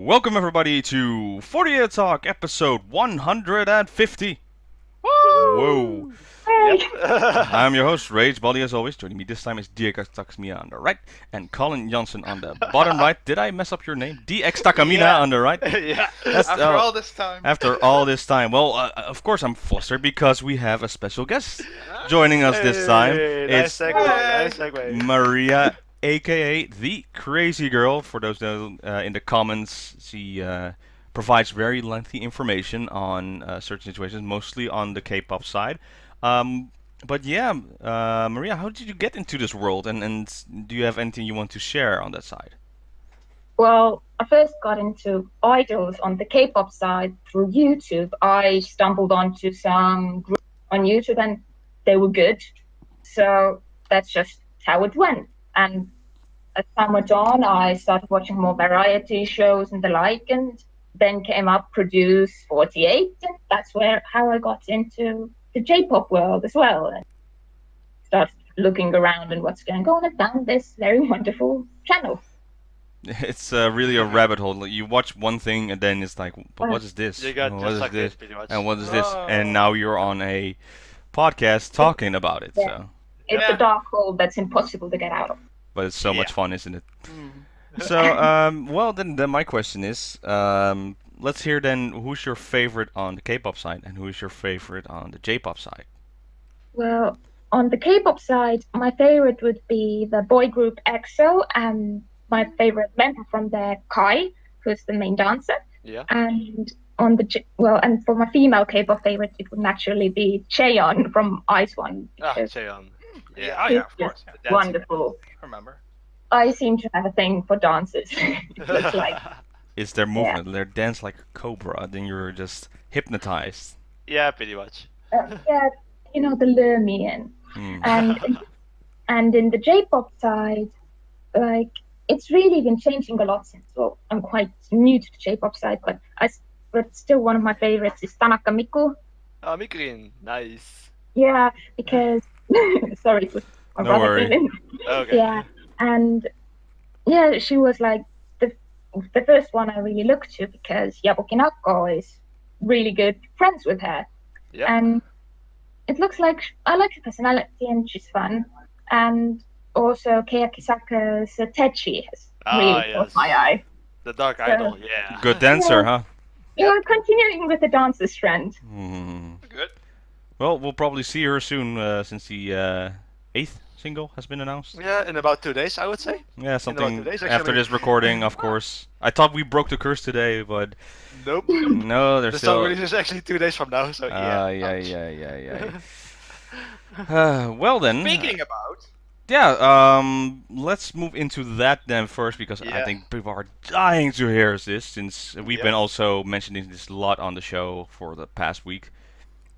Welcome everybody to 48 Talk episode 150. Whoa. Yep. I'm your host, Rage Body, as always. Joining me this time is DX Takamina on the right and Colin Johnson on the bottom right. Did I mess up your name? DX Takamina on the right. Yeah. After all this time. After all this time. Well, of course I'm flustered because we have a special guest joining us this time. Nice segue. Nice segue. Maria, aka the Crazy Girl. For those that in the comments, she provides very lengthy information on certain situations, mostly on the K-pop side. But yeah, Maria, how did you get into this world, and do you have anything you want to share on that side? Well, I first got into idols on the K-pop side through YouTube. I stumbled onto some groups on YouTube and they were good. So that's just how it went. And as time went on, I started watching more variety shows and the like, and then came up Produce48, and that's how I got into the J-pop world as well. And started looking around and what's going on and found this very wonderful channel. It's really a rabbit hole. Like, you watch one thing and then it's like, but what is this? You got What just is like this? pretty much. And what is this? And now you're on a podcast talking about it. Yeah. So, It's a dark hole that's impossible to get out of. but it's so much fun, isn't it? Mm. So, well, then my question is, let's hear then who's your favorite on the K-pop side and who is your favorite on the J-pop side? Well, on the K-pop side, my favorite would be the boy group EXO, and my favorite member from there, Kai, who's the main dancer. Yeah. And on the and for my female K-pop favorite, it would naturally be Chaeyeon from Ice One. because Cheon. Yeah, he's of course. just wonderful. Remember. I seem to have a thing for dancers. It looks like. It's their movement, their dance like a cobra, then you're just hypnotized. Yeah, pretty much. Yeah, you know, the Lermian. And in the J-pop side, like, it's really been changing a lot since. Well, I'm quite new to the J-pop side, but still one of my favorites is Tanaka Miku. Oh, Mikurin. Nice. Yeah, because sorry, it was my No brother worry. came in. Okay. Yeah, and yeah, she was like the first one I really looked to because Yabuki Nako is really good friends with her, Yep. and it looks like I like her personality and she's fun, and also Keyakisaka's Techi has really caught yes. my eye. The Dark Idol. Yeah. Good dancer, huh? You're continuing with the dancer's trend. Good. Well, we'll probably see her soon since the 8th single has been announced. Yeah, in about 2 days, I would say. Yeah, something two days, after actually. this recording, of course. I thought we broke the curse today, but Nope. no, there's The still. song release is actually 2 days from now, so yeah. Yeah. Well then. Speaking about. Yeah, let's move into that then first, because I Yeah. think people are dying to hear this, since we've Yep. been also mentioning this a lot on the show for the past week.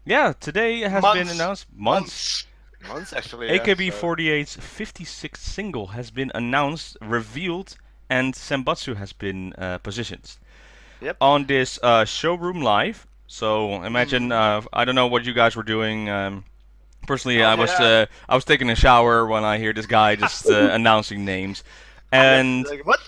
Yeah, today has been Months. announced. Months. Months actually. Yeah, AKB48's 56th single has been announced, revealed, and Senbatsu has been positioned Yep. on this showroom live. So imagine, I don't know what you guys were doing. Personally, I was taking a shower when I hear this guy just announcing names, and Like, what?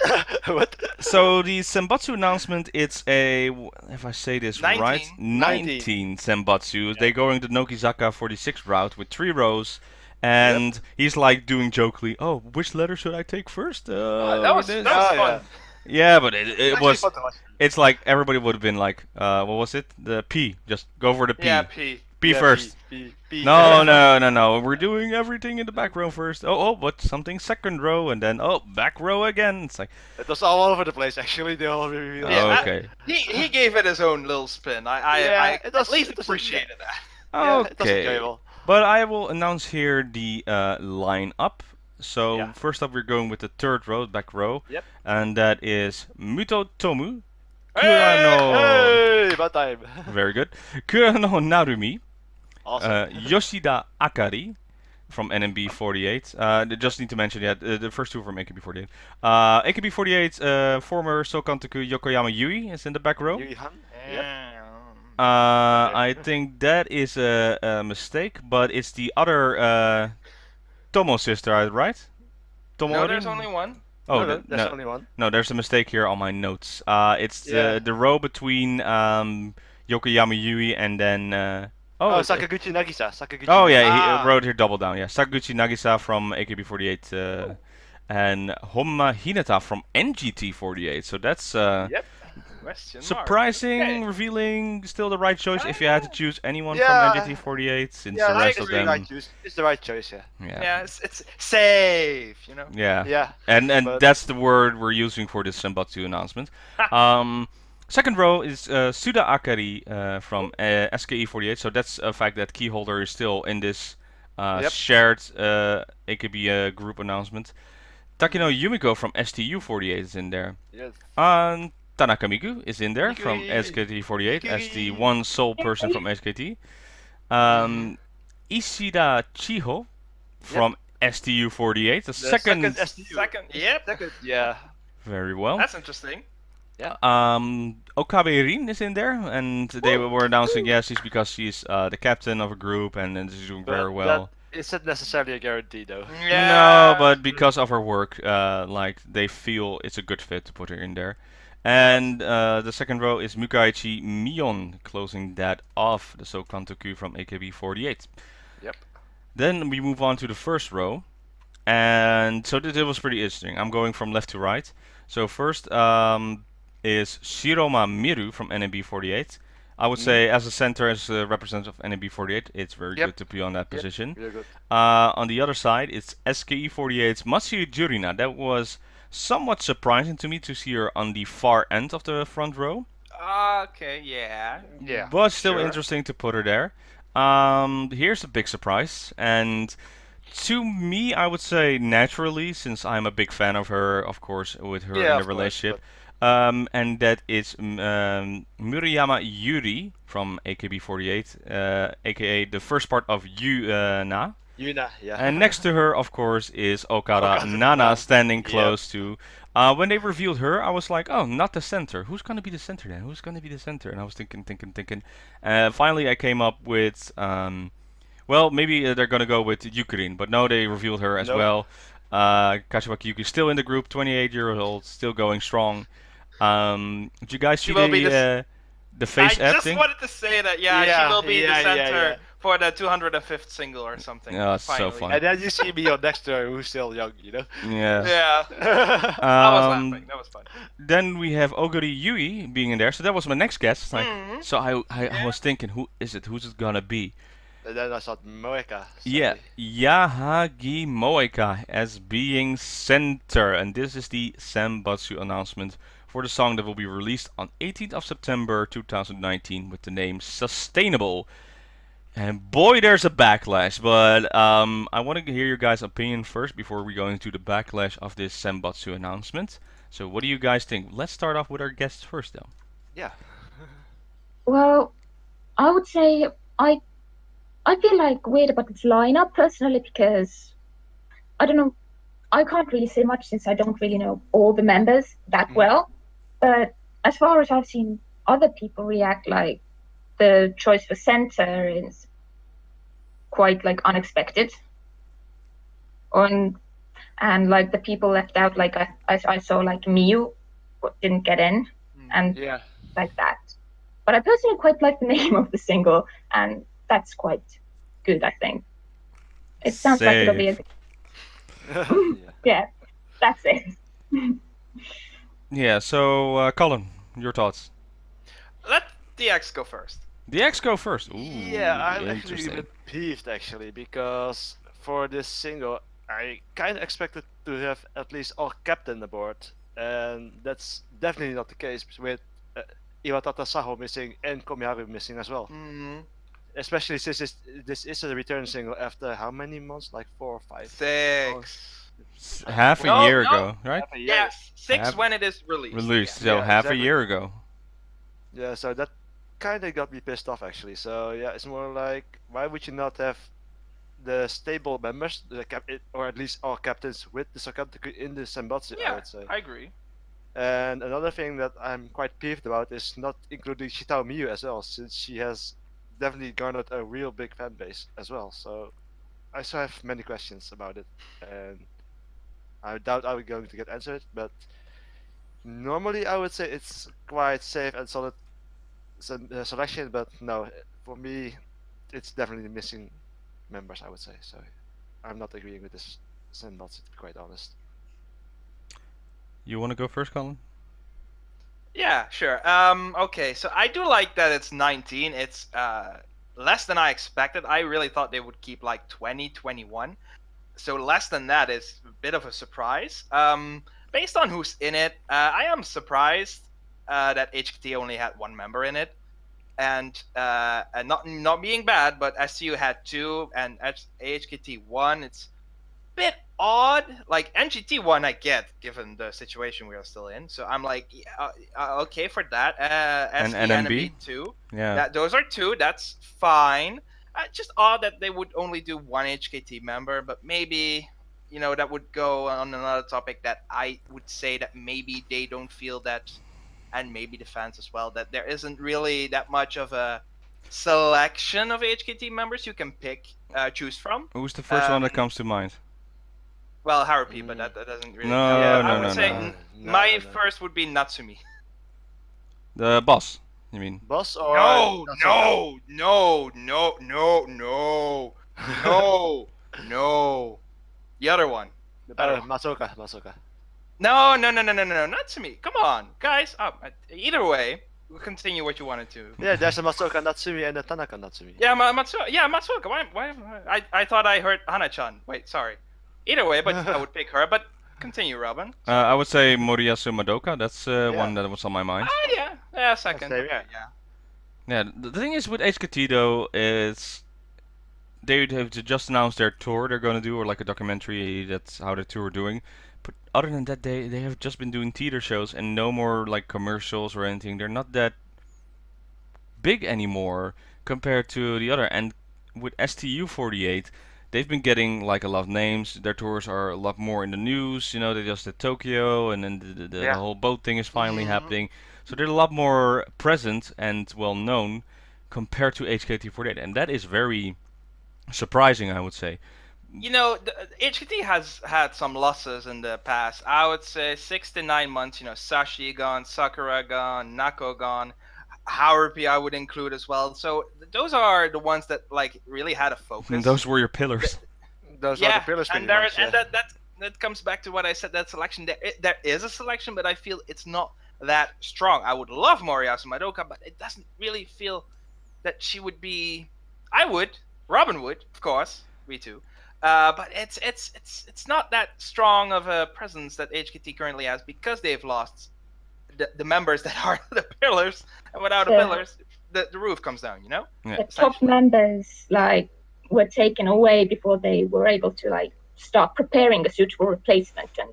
What? so the Senbatsu announcement, it's a, if I say this 19. right, 19 Senbatsu. They're going the Nokizaka 46 route with 3 rows, and he's like doing jokingly, "Oh, which letter should I take first?" That was this." fun. yeah. Yeah, but it Actually was. fun to watch. It's like everybody would have been like, what was it? The P. Just go for the P. Yeah, P. P Yeah, first. P. No. We're doing everything in the back row first. Oh, but something second row, and then back row again. It's like, It was all over the place actually. The whole reveal. Yeah, okay. He gave it his own little spin. I it was- at least it was- appreciated that. Yeah, it was Okay. enjoyable. But I will announce here the line-up. So Yeah. first up, we're going with the third row, back row, Yep. and that is Muto Tomu, Kurano, Hey, about time. very good, Kurano Narumi, Awesome. Yoshida Akari from NMB48. Just need to mention, the first two from AKB48. AKB48, former Sokantaku Yokoyama Yui is in the back row. Yui Han. Yep. I think that is a mistake, but it's the other Tomo sister, right? Tomo No, Ori? there's only one. Oh, no, there's only one. no, there's a mistake here on my notes. It's Yeah. the row between Yokoyama Yui and then. Oh, Sakaguchi Nagisa. Sakaguchi Oh Nagisa. yeah, he wrote here double down. Yeah, Sakaguchi Nagisa from AKB48 and Homma Hinata from NGT48. So that's Yep. Question mark. surprising, Okay. revealing, still the right choice if you had to choose anyone Yeah. from NGT48 since Yeah, the rest it's of the them. right choice. It's the right choice, yeah. Yeah, it's safe, you know. Yeah. Yeah. And but- that's the word we're using for this Senbatsu announcement. Second row is Suda Akari from SKE48. So that's a fact that Keyholder is still in this Yep. shared AKB group announcement. Takino Yumiko from STU48 is in there. Yes. Tanaka Miku is in there from Mikui. SKT48 as the Mikui. one sole person from SKT. Ishida Chiho from STU48, the second. STU. Second, yep. Second, yeah. Very well. That's interesting. Okabe Rin is in there, and they were announcing yes, she's because she's the captain of a group and she's doing very well. That isn't necessarily a guarantee, though. No, but because of her work, like they feel it's a good fit to put her in there. And the second row is Mukaichi Mion, closing that off, the Sokantoku from AKB48. Yep. Then we move on to the first row, and so this was pretty interesting. I'm going from left to right. So first is Shiroma Miru from NMB48. I would say as a center, as a representative of NMB48, it's very Yep. good to be on that position. Really good. On the other side, it's SKE48's Matsuyu Jurina. That was somewhat surprising to me to see her on the far end of the front row. Okay, yeah. Yeah. But still sure. interesting to put her there. Here's a big surprise, and to me, I would say naturally, since I'm a big fan of her, of course, with her Yeah, in of the course, relationship. And that is Murayama Yuri from AKB48, aka the first part of Yuna. Yuna, yeah. And next to her, of course, is Okada Okada Nana Nana. standing Yep. close to. When they revealed her, I was like, oh, not the center. Who's going to be the center then? Who's going to be the center? And I was thinking. Finally, I came up with, well, maybe they're going to go with Yukirin, but no, they revealed her as Nope. well. Kashiwaki Yuki still in the group, 28 years old, still going strong. Did you guys see will be the face I app just thing? wanted to say that, yeah, Yeah, she will be the yeah, yeah, center yeah. for the 205th single or something. Yeah, it's so finally. fun. And then you see me on next to her, who's still young, you know? Yeah. Yeah, I was Um, laughing. That was fun. Then we have Oguri Yui being in there, so that was my next guess. Like, Mhm. so I was thinking, who is it? Who's it gonna be? And then I saw Moeka. Yeah, sadly. Yahagi Moeka as being center, and this is the Senbatsu announcement for the song that will be released on 18th of September 2019 with the name Sustainable. And boy, there's a backlash, but I want to hear your guys' opinion first before we go into the backlash of this Senbatsu announcement. So what do you guys think? Let's start off with our guests first, though. Yeah. Well, I would say I feel like weird about this lineup personally because I don't know. I can't really say much since I don't really know all the members that well. But as far as I've seen other people react, like the choice for center is quite like unexpected. And like the people left out, like I saw like Miyu didn't get in and Yeah. like that. But I personally quite like the name of the single, and that's quite good, I think. It sounds like it'll be a yeah, that's it. Yeah, so Colin, your thoughts? Let DX go first. The X go first. Ooh, Yeah, I'm actually a interesting. bit peeved actually because for this single I kind of expected to have at least all captain aboard, and that's definitely not the case with Iwatata Saho missing and Komiharu missing as well. Especially since this is a return single after how many months? Like 4 or 5. 6. Half a No, year no. ago, right? Yes, 6 Half- when it is released. Released, Yeah. so Yeah, half a exactly. year ago. Yeah, so that kind of got me pissed off actually. So yeah, it's more like why would you not have the stable members, or at least all captains with the Sokantoku in the Senbatsu? I Yeah, would say. I agree. And another thing that I'm quite peeved about is not including Shitao Miyu as well, since she has definitely garnered a real big fan base as well. So I still have many questions about it, and I doubt I'm going to get answered, but normally I would say it's quite safe and solid selection. But no, for me, it's definitely missing members. I would say so. I'm not agreeing with this Senbatsu, to be quite honest. You want to go first, Colin? Yeah, sure. Okay, so I do like that it's 19. It's less than I expected. I really thought they would keep like 20, 21. So less than that is a bit of a surprise. Based on who's in it, I am surprised that HKT only had one member in it, and not being bad, but STU had 2 and HKT 1. It's a bit odd. Like NGT 1, I get given the situation we are still in. So I'm like, okay for that. And ST NMB? 2. Yeah. Those are 2. That's fine. Just odd that they would only do one HKT member, but maybe, that would go on another topic that I would say that maybe they don't feel that, and maybe the fans as well, that there isn't really that much of a selection of HKT members you can choose from. Who's the first one that comes to mind? Well, Harupi, but that doesn't really No, count. Yeah, I no, would no, say no. my first would be Natsumi. The boss, you mean? Boss or No, Nasoka? no. The other one. The better one. Masoka. No, Natsumi. Come on, guys. Either way, we'll continue what you wanted to. Yeah, there's a Masoka Natsumi and a Tanaka Natsumi. Yeah, Matsuoka. Why? I thought I heard Hana-chan. Wait, sorry. Either way, but I would pick her. But continue, Robin. I would say Moriyasu Madoka. That's one that was on my mind. Yeah, second. Same, Okay, yeah. Yeah, the thing is with HKT though is they have just announced their tour they're gonna do, or like a documentary. That's how the tour doing. But other than that, they have just been doing theater shows and no more like commercials or anything. They're not that big anymore compared to the other. And with STU48, they've been getting like a lot of names. Their tours are a lot more in the news. They just did Tokyo, and then the whole boat thing is finally happening. So they're a lot more present and well known compared to HKT48, and that is very surprising, I would say. HKT has had some losses in the past. I would say 6 to 9 months. Sashi gone, Sakura gone, Nako gone, Harupi I would include as well. So those are the ones that like really had a focus. And those were your pillars. Those are the pillars. And that comes back to what I said. That selection, there is a selection, but I feel it's not that strong. I would love Moriyasu Madoka, but it doesn't really feel that she would be. I would. Robin would, of course. We too. But it's not that strong of a presence that HKT currently has because they've lost the members that are the pillars, and without the pillars, the roof comes down. Yeah. The top members were taken away before they were able to start preparing a suitable replacement, and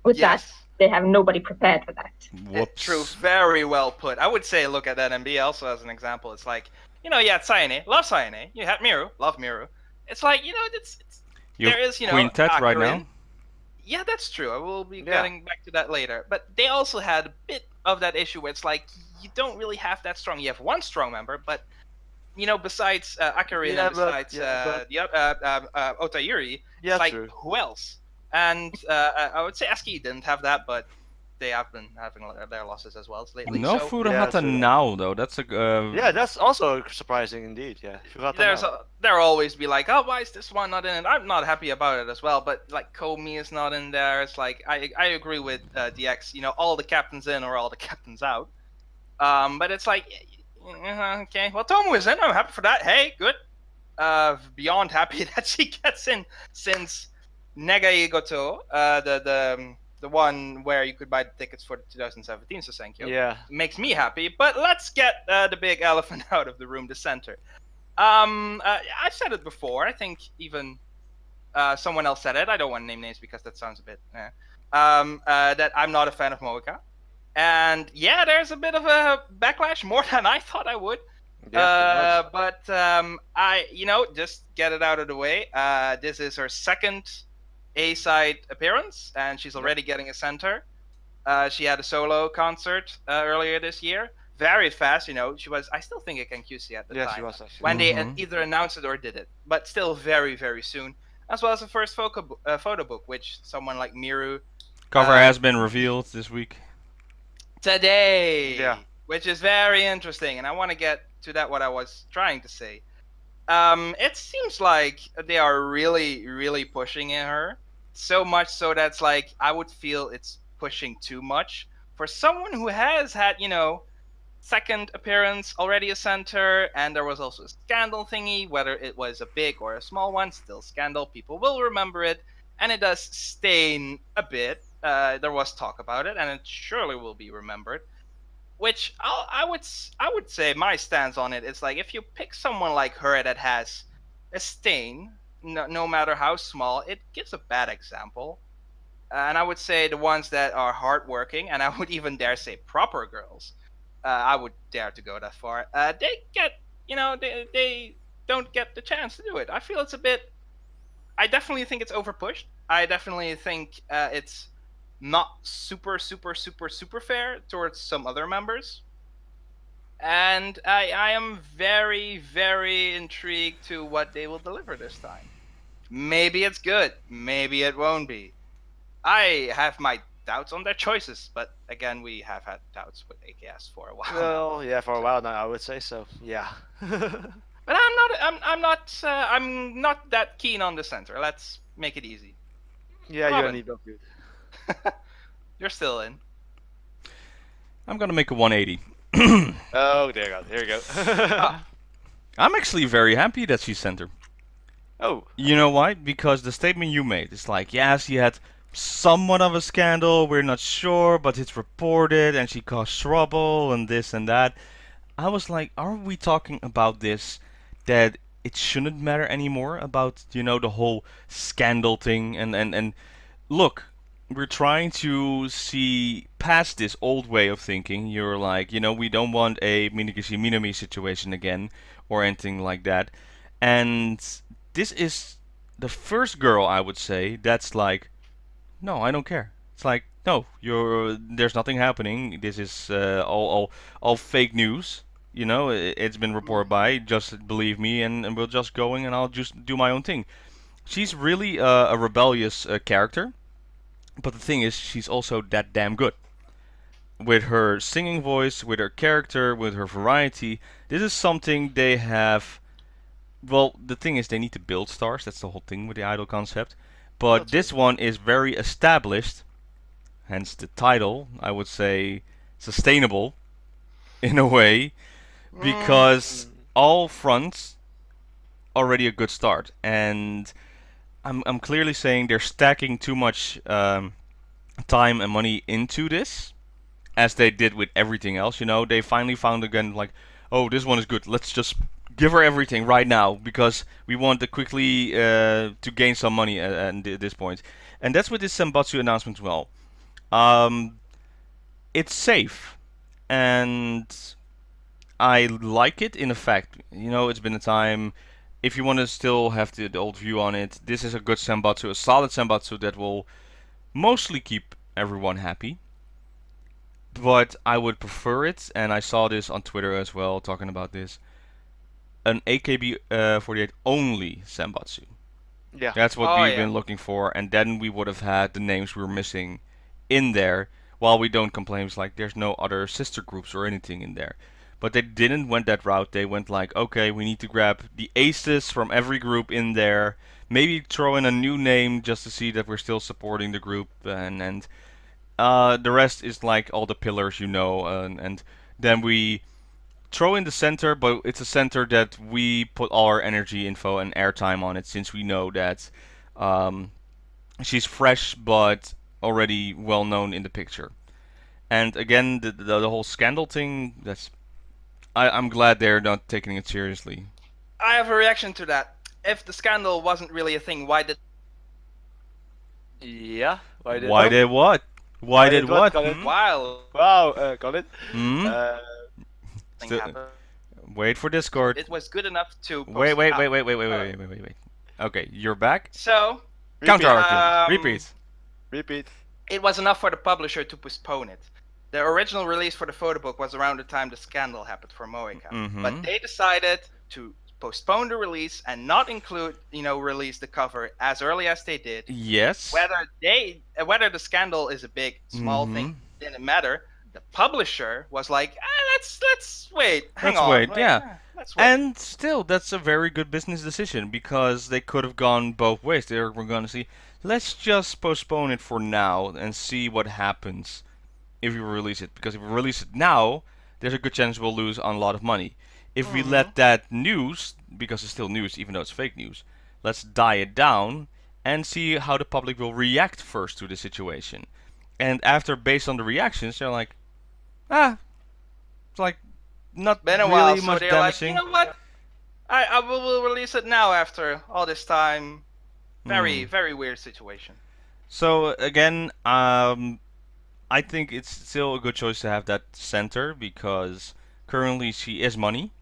with that, they have nobody prepared for that. Whoops. True, very well put. I would say look at NMB also as an example. It's like Sayane, love Sayane. You had Miru, love Miru. It's like there is Queentet right now. Yeah, that's true. I will be getting back to that later. But they also had a bit of that issue where it's like you don't really have that strong. You have one strong member, but besides Akarin and besides Otayuri, it's like who else? And I would say Aski didn't have that, but they have been having their losses as well lately. No Furuhata now though. That's that's also surprising indeed. Yeah, there'll always be like, oh, why is this one not in it? I'm not happy about it as well. But like Komi is not in there. It's like I agree with DX. All the captains in or all the captains out. But it's like, okay, well Tomu is in. I'm happy for that. Hey, good. Beyond happy that she gets in since Negai Goto, the one where you could buy the tickets for the 2017 Susenkyo. Yeah. Makes me happy. But let's get the big elephant out of the room, the center. I've said it before. I think even someone else said it. I don't want to name names because that sounds a bit... that I'm not a fan of Moeka. And yeah, there's a bit of a backlash, more than I thought I would. Yeah, but just get it out of the way. This is her second A-side appearance, and she's already getting a center. She had a solo concert earlier this year. Very fast, she was, I still think, at Kenkyusi at the time. She was actually. When they either announced it or did it. But still very, very soon. as well as the first photo book, which someone like Miru Cover has been revealed this week. today. Yeah. Which is very interesting, and I want to get to that. What I was trying to say. It seems like they are really, really pushing in her. So much so that's like I would feel it's pushing too much for someone who has had, second appearance already a center, and there was also a scandal thingy, whether it was a big or a small one, still scandal. People will remember it, and it does stain a bit. There was talk about it, and it surely will be remembered. Which I would say my stance on it is like if you pick someone like her that has a stain, no matter how small, it gives a bad example. And I would say the ones that are hardworking, and I would even dare say proper girls, I would dare to go that far. They get, they don't get the chance to do it. I feel it's a bit. I definitely think it's overpushed. I definitely think it's not super fair towards some other members, and I am very, very intrigued to what they will deliver this time. Maybe it's good, maybe it won't be. I have my doubts on their choices, but again, we have had doubts with AKS for a while. Well, yeah, for a while now, I would say so. Yeah. But I'm not that keen on the center. Let's make it easy. Yeah, you Robin. don't need both good. You're still in. I'm gonna make a 180. Oh, there you go. Here you go. I'm actually very happy that she's center. Oh. You know why? Because the statement you made is like, yeah, she had somewhat of a scandal, we're not sure, but it's reported, and she caused trouble, and this and that. I was like, are we talking about this, that it shouldn't matter anymore, about, the whole scandal thing, and look, we're trying to see past this old way of thinking. You're like, we don't want a Minami situation again, or anything like that. And this is the first girl, I would say, that's like, no, I don't care. It's like, no, there's nothing happening. This is all fake news. It's been reported by. Just believe me, and we're just going, and I'll just do my own thing. She's really a rebellious character. But the thing is, she's also that damn good. With her singing voice, with her character, with her variety, this is something they have. Well, the thing is, they need to build stars. That's the whole thing with the idol concept. But this one is very established, hence the title. I would say sustainable, in a way, because all fronts already a good start, and I'm clearly saying they're stacking too much time and money into this, as they did with everything else. They finally found again like, oh, this one is good. Let's just give her everything right now because we want to quickly to gain some money at this point. And that's with this Senbatsu announcement as well. It's safe, and I like it in effect. It's been a time. If you want to still have the old view on it, this is a good Senbatsu, a solid Senbatsu that will mostly keep everyone happy. But I would prefer it, and I saw this on Twitter as well, talking about this, an AKB48 only Senbatsu. Yeah. That's what we've been looking for, and then we would have had the names we were missing in there, while we don't complain. It's like there's no other sister groups or anything in there. But they didn't went that route. They went like, okay, we need to grab the aces from every group in there. Maybe throw in a new name just to see that we're still supporting the group. And the rest is like all the pillars, and then we throw in the center, but it's a center that we put all our energy, info, and airtime on it, since we know that she's fresh but already well known in the picture. And again, the whole scandal thing, I'm glad they're not taking it seriously. I have a reaction to that. If the scandal wasn't really a thing, why did... Yeah. Why did what? Why did what? Wow. Wow, got it? Wait for Discord. It was good enough to... Wait. Okay, you're back? So... Repeat. Repeat. It was enough for the publisher to postpone it. The original release for the photo book was around the time the scandal happened for Moeka. But they decided to postpone the release and not include, release the cover as early as they did. Yes. Whether the scandal is a big, small thing, didn't matter. The publisher was like, let's wait. Hang on. Let's wait. Let's wait. And still, that's a very good business decision because they could have gone both ways. They were going to see, let's just postpone it for now and see what happens if we release it. Because if we release it now, there's a good chance we'll lose on a lot of money. If we let that news, because it's still news even though it's fake news, let's die it down and see how the public will react first to the situation. And after, based on the reactions, they're like, it's like not been a really while, so much they're damaging. like, you know what? I will release it now after all this time. Very, very weird situation. So again, I think it's still a good choice to have that center because currently she is money,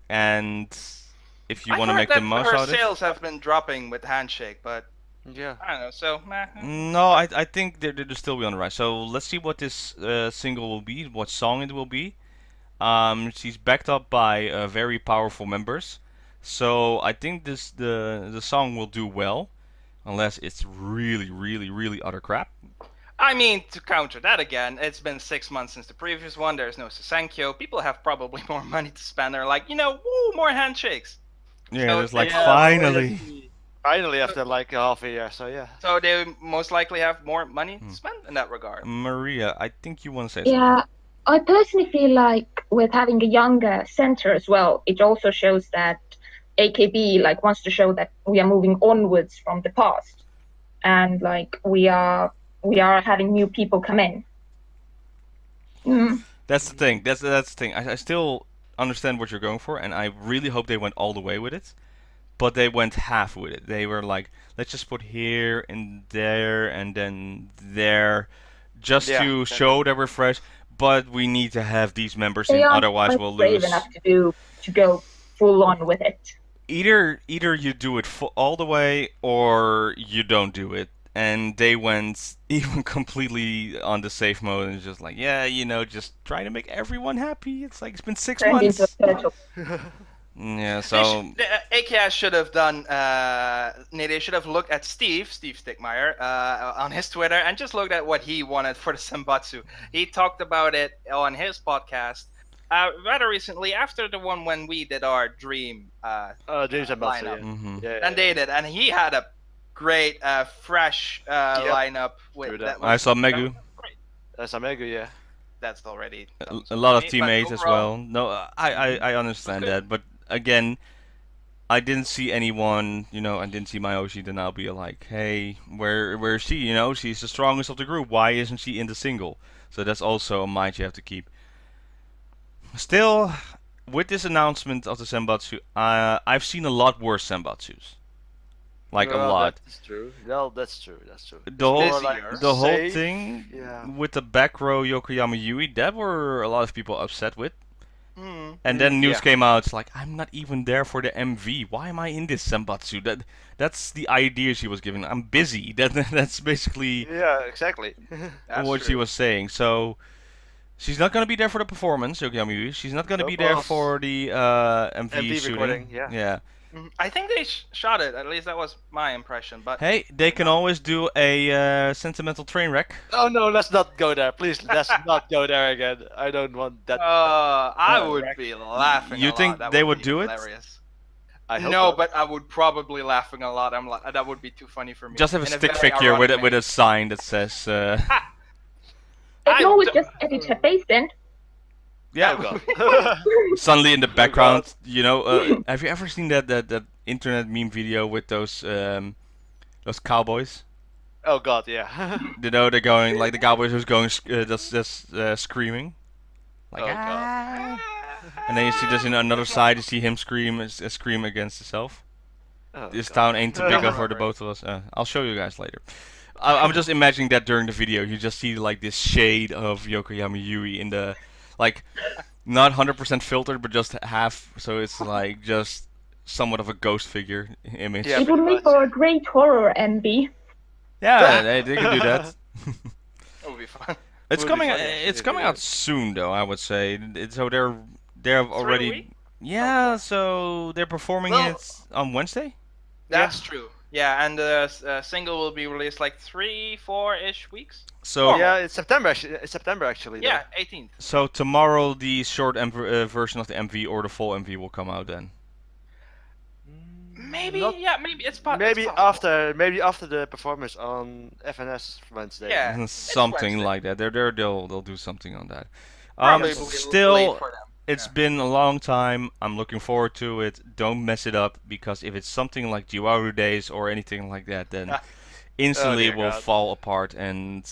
and if you want to make the most out of it. Her sales have been dropping with Handshake, but Yeah. I don't know. So no, I think they'll still be on the rise. So let's see what this single will be, what song it will be. She's backed up by very powerful members, so I think the song will do well, unless it's really, really, really utter crap. I mean, to counter that again, it's been 6 months since the previous one. There's no Susenkyo. People have probably more money to spend. They're like, woo, more handshakes. Yeah, So, it's like yeah, finally. Finally, after like half a year, so yeah. So they most likely have more money to spend in that regard. Maria, I think you want to say something. Yeah, I personally feel like with having a younger center as well, it also shows that AKB wants to show that we are moving onwards from the past, and we are having new people come in. That's the thing. That's the thing. I still understand what you're going for, and I really hope they went all the way with it. But they went half with it. They were like, let's just put here and there and then there, just to show that we're fresh. But we need to have these members in, otherwise we'll lose. Brave enough to go full on with it. Either you do it all the way, or you don't do it. And they went even completely on the safe mode and just like, just trying to make everyone happy. It's like it's been 6 months. Yeah, so AKS should have done. They should have looked at Steve Stickmeyer on his Twitter and just looked at what he wanted for the Senbatsu. He talked about it on his podcast rather recently after the one when we did our Dream Dream Senbatsu, lineup. Yeah, and they did, and he had a great fresh lineup with that. I saw Megu. I saw Megu, yeah. That's already a lot of teammates as well. No, I understand that, but again, I didn't see anyone, I didn't see Mayoshi then I'll be like, hey, where is she? She's the strongest of the group. Why isn't she in the single? So that's also a mind you have to keep. Still, with this announcement of the Senbatsu, I've seen a lot worse Senbatsus. A lot. That's true. No, that's true. The whole thing Yeah. with the back row Yokoyama Yui, that were a lot of people upset with. And then news came out, it's like, I'm not even there for the MV. Why am I in this Senbatsu? That's the idea she was giving. I'm busy. That's basically Exactly. what she was saying. So she's not going to be there for the performance, Yokoyama Yui. She's not going to be there for the MV shooting. Recording, yeah. I think they shot it. At least that was my impression. But hey, they can always do a sentimental train wreck. Oh no, let's not go there. Please, let's not go there again. I don't want that. I would be laughing. You think they would do hilarious. it? No, but I would probably laughing a lot. I'm like, that would be too funny for me. Just have a stick figure with a sign that says. They can always just edit her face in. Yeah. Suddenly in the background, have you ever seen that internet meme video with those cowboys? Oh god, yeah. They're going like the cowboys who's going just screaming. Like, God. And then you see this in another side, you see him scream against himself. This town ain't too big for the both of us. I'll show you guys later. I'm just imagining that during the video, you just see like this shade of Yokoyama Yui in the. Not 100% filtered, but just half, so it's like just somewhat of a ghost figure image. It would make for a great horror MV. Yeah, they can do that. That would be fun. It's coming out soon, though. I would say. So they're already. Yeah, so they're performing Well- it on Wednesday? That's true. Yeah, and the single will be released like 3-4-ish weeks. So Yeah, it's September. It's September actually. though. Yeah, 18th. so tomorrow the short version of the MV or the full MV will come out then. Maybe, Not- yeah, maybe it's maybe it's possible. after the performance on FNS Wednesday. Yeah. Something Wednesday. like that. They'll do something on that. Probably will be Still, late for them. it's Yeah. been a long time. I'm looking forward to it. Don't mess it up, because if it's something like Jiwaru Days or anything like that, then instantly dear will God. fall apart. And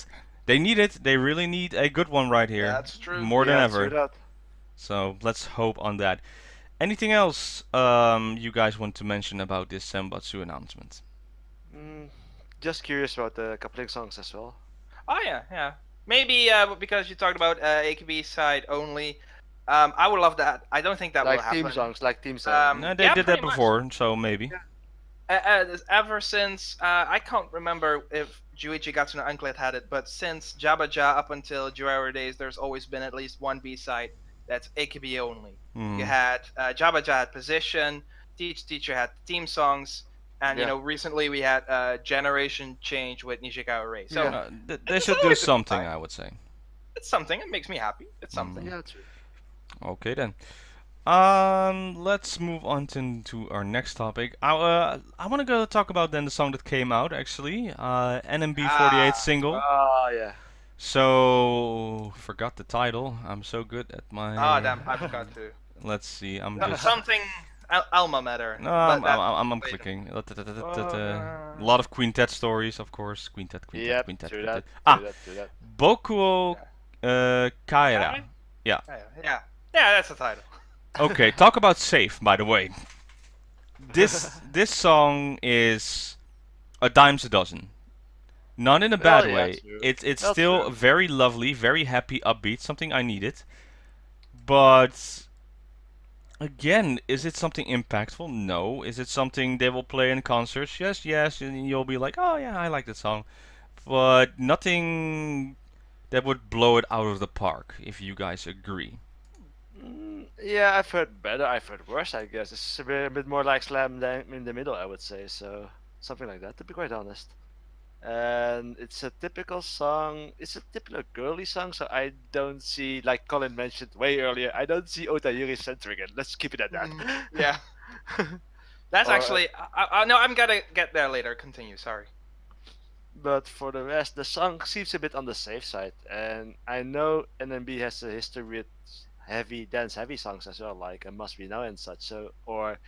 they need it. They really need a good one right here. That's true. More than Yeah, ever. true that. So let's hope on that. Anything else you guys want to mention about this Senbatsu announcement? Just curious about the coupling songs as well. Oh yeah. Maybe because you talked about AKB side only. I would love that. I don't think that will Like happen. theme songs. No, they Yeah, did that pretty much. before, so maybe. Ever since I can't remember if Juichi Gatsuno Anklet had it, but since Jabaja up until Jiwaru Days, there's always been at least one B-side that's AKB only. Mhm. You had Jabaja had Position, Teach Teacher had theme songs, and Yeah. recently we had Generation Change with Nishikawa Rei. So They It's should do always a good something, time. I would say. it's something. It makes me happy. It's something. Yeah, true. Okay then. Let's move on to our next topic. I want to go talk about then the song that came out actually, NMB48 single. Oh yeah. So forgot the title. I'm so good at my. Ah, damn! I forgot to. Let's see. I'm No, just. something alma mater. No, but that- I'm later. clicking. A lot of Queentet stories, of course. Queentet, Yep. Queentet. True that. Ah, True that. Bokuo Kaira. Yeah. Yeah, that's the title. Okay, talk about safe, by the way. This song is a dime's a dozen. Not in a bad yeah, way. true. It's That's still true. very lovely, very happy, upbeat, something I needed. But again, is it something impactful? No. Is it something they will play in concerts? Yes, and you'll be like, oh yeah, I like that song. But nothing that would blow it out of the park, if you guys agree. Yeah, I've heard better. I've heard worse. I guess it's a bit more like Slam Dunk in the middle. I would say so. Something like that, to be quite honest. And it's a typical song. It's a typical girly song, so I don't see, like Colin mentioned way earlier, I don't see Otayuri centering it. Let's keep it at that. Yeah. That's Or, actually. No, I'm gonna get there later. Continue. Sorry. But for the rest, the song seems a bit on the safe side. And I know NMB has a history with heavy songs as well, like Must Be Now and such. So, or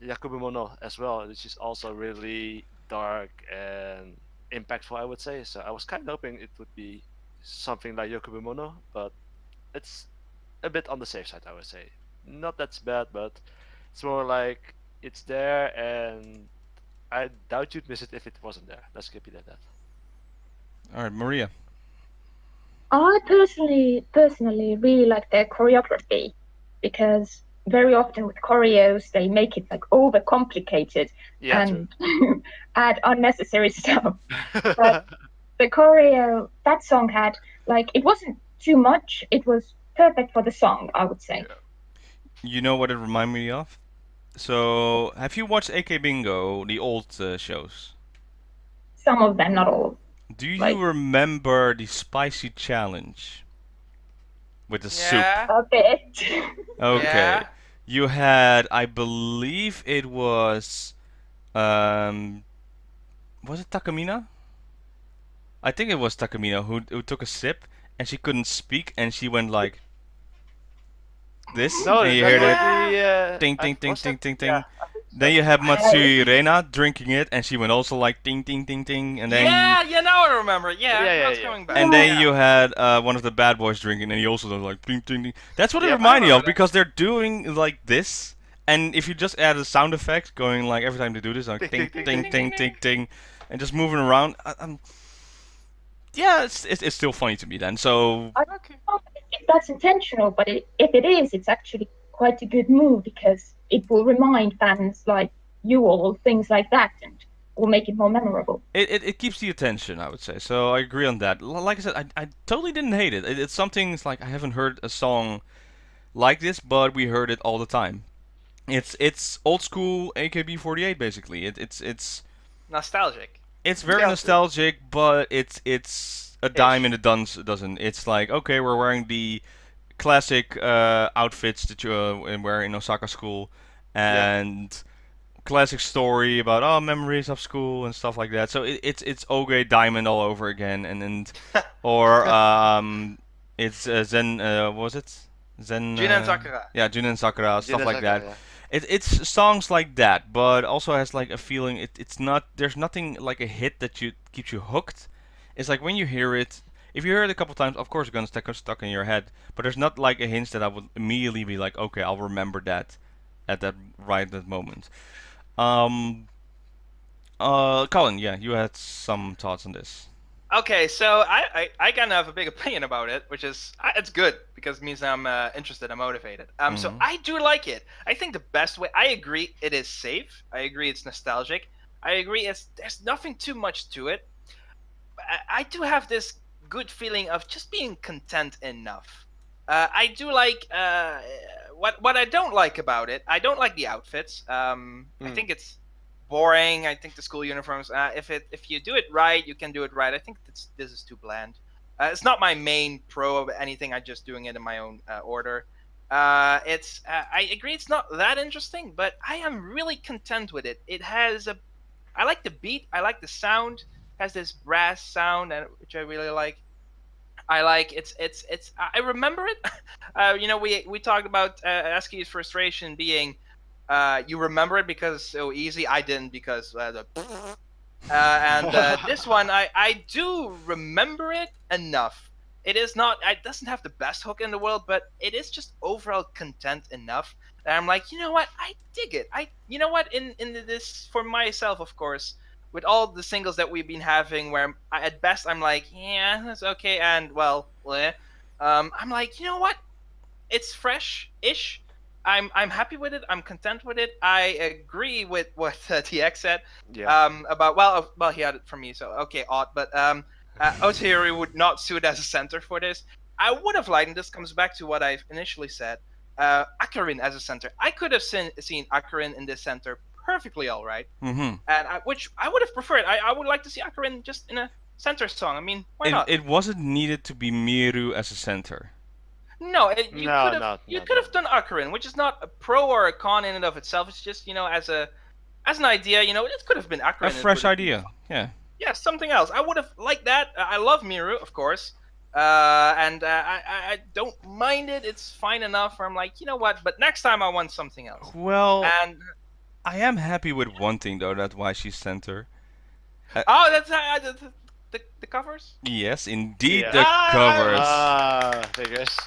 Yakubu Mono as well, which is also really dark and impactful, I would say. So I was kind of hoping it would be something like Yakubu Mono, but it's a bit on the safe side, I would say. Not that's bad, but it's more like it's there, and I doubt you'd miss it if it wasn't there. Let's keep it at that. All right, Maria. I personally really like their choreography, because very often with choreos they make it like overcomplicated Yeah, and add unnecessary stuff. But the choreo that song had, like, it wasn't too much. It was perfect for the song, I would say. You know what it reminded me of? So, have you watched AK Bingo, the old shows? Some of them, not all. Do you Like- remember the spicy challenge with the soup? Yeah. A bit. Okay. Yeah. You had, I believe it was it Takamina? I think it was Takamina who took a sip and she couldn't speak and she went like this. No, and you that heard was it. the, Ting I- ting ting was ting that- ting ting. yeah, Then you have Matsui Reina drinking it and she went also like ting ting ting ting and then Yeah, now I remember. Yeah, Yeah, that's yeah. coming back. and then Yeah. you had one of the bad boys drinking, and he also does like ding ding ding. That's what it Yeah, I reminded me of remember that. because they're doing like this, and if you just add a sound effect going like every time they do this, like Ding, ding ding, ding ding, ding ding ding, and just moving around. Yeah, it's still funny to me then. So I don't know if that's intentional, but if it is, it's actually quite a good move, because it will remind fans like you all things like that, and will make it more memorable. it keeps the attention, I would say. So I agree on that. Like I said, I totally didn't hate it. It's something. It's like I haven't heard a song like this, but we heard it all the time. It's old school AKB48 basically. It's Nostalgic. very Yeah. nostalgic, but it's a dime Ish. in a dozen. It's like, okay, we're wearing the classic outfits that you wear in Osaka school, and classic story about memories of school and stuff like that. So it's Oge Diamond all over again, and or it's Zen what was it Zen Junen Sakura. yeah, Junen Sakura, stuff like that. Yeah. It's songs like that, but also has like a feeling. It's not, there's nothing like a hit that keeps you hooked. It's like when you hear it, if you hear it a couple times, of course it's gonna stuck in your head. But there's not like a hint that I would immediately be like, okay, I'll remember that at that moment. Um, Colin, yeah, you had some thoughts on this. Okay, so I kind of have a big opinion about it, which is it's good because it means I'm interested and motivated. So I do like it. I think the best way. I agree, it is safe. I agree, it's nostalgic. I agree, there's nothing too much to it. I do have this good feeling of just being content enough. I do like what I don't like about it. I don't like the outfits. I think it's boring. I think the school uniforms. If you do it right, you can do it right. I think this is too bland. It's not my main pro of anything. I'm just doing it in my own order. I agree. It's not that interesting, but I am really content with it. It has I like the beat. I like the sound. It has this brass sound, which I really like. I like it's I remember it. We talked about Eski's frustration being you remember it because it's so easy. I didn't because this one I do remember it enough. It is not. It doesn't have the best hook in the world, but it is just overall content enough. And I'm like, you know what? I dig it. You know what? In this for myself, of course, with all the singles that we've been having, where at best I'm like, yeah, that's okay, and well, I'm like, you know what? It's fresh-ish. I'm happy with it. I'm content with it. I agree with what TX said. Yeah. About well, he had it from me, so okay, odd. But Oteori would not suit as a center for this. I would have liked, and this comes back to what I initially said, Akarin as a center. I could have seen Akarin in this center perfectly all right, and which I would have preferred. I would like to see Akarin just in a center song. I mean, why not? It wasn't needed to be Miru as a center. No, you could have done Akarin, which is not a pro or a con in and of itself. It's just as an idea. It could have been Akarin. A fresh idea, yeah. Yeah, something else. I would have liked that. I love Miru, of course, and I don't mind it. It's fine enough. Where I'm like, you know what? But next time I want something else. Well, and I am happy with one thing though. That's why she's center. That's the covers. Yes, indeed, Yeah. the covers. Figures.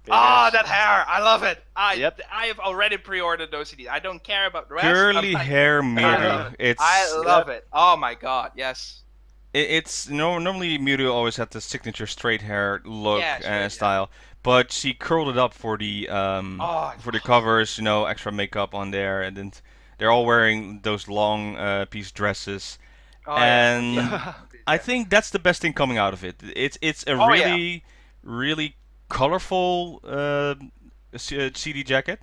That hair! I love it. I have already pre-ordered those CDs. I don't care about the rest. Curly hair Miru. I love it. Oh my god, yes. It's normally Miru always had the signature straight hair look and style, yeah. but she curled it up for the covers. Extra makeup on there, and then they're all wearing those long piece dresses, and I think that's the best thing coming out of it. It's a really colorful CD jacket.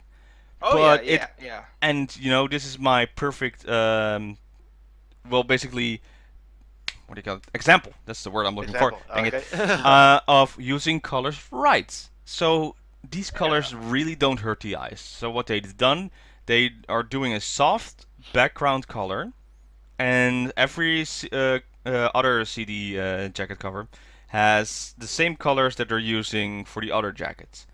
And this is my perfect basically, what do you call it? Example. That's the word I'm looking for. Dang it. Of using colors right. So these colors really don't hurt the eyes. So what they've done, they are doing a soft background color, and every other CD jacket cover has the same colors that they're using for the other jackets.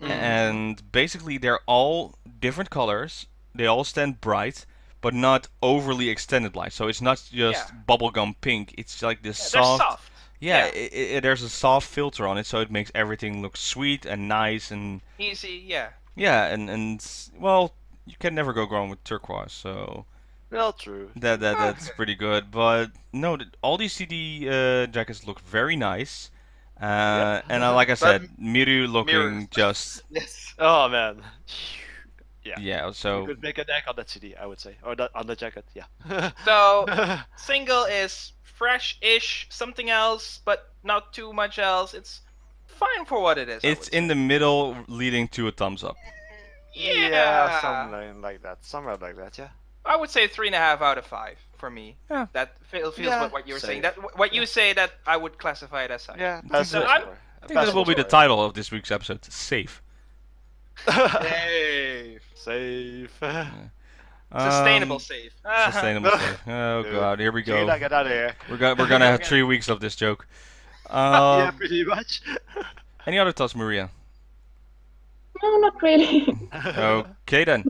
And basically they're all different colors. They all stand bright, but not overly extended light. So it's not just bubblegum pink. It's like this soft. There's a soft filter on it, so it makes everything look sweet and nice and easy. Yeah, and well, you can never go wrong with turquoise. So well, true. That's pretty good. But no, all these CD jackets look very nice. And like I said, Miru looking just. Yes. Oh man. Yeah. So you could make a neck on that CD, I would say, or on the jacket. Yeah. So single is fresh-ish, something else, but not too much else. It's fine for what it is. I It's would in say. the middle, leading to a thumbs up. Yeah, something like that. Somewhere like that. Yeah. I would say 3.5 out of 5 for me. Yeah. That feels Yeah, what you were saying. safe. That what you say that I would classify it as such. Yeah. think Passable that- score. I think that will be the title of this week's episode. Safe. Safe. Safe. Sustainable safe. Sustainable safe. Oh Dude. god, here we go. Gina, get out of here. We're gonna have 3 weeks of this joke. Yeah, pretty much. Any other thoughts, Maria? No, not really. Okay then.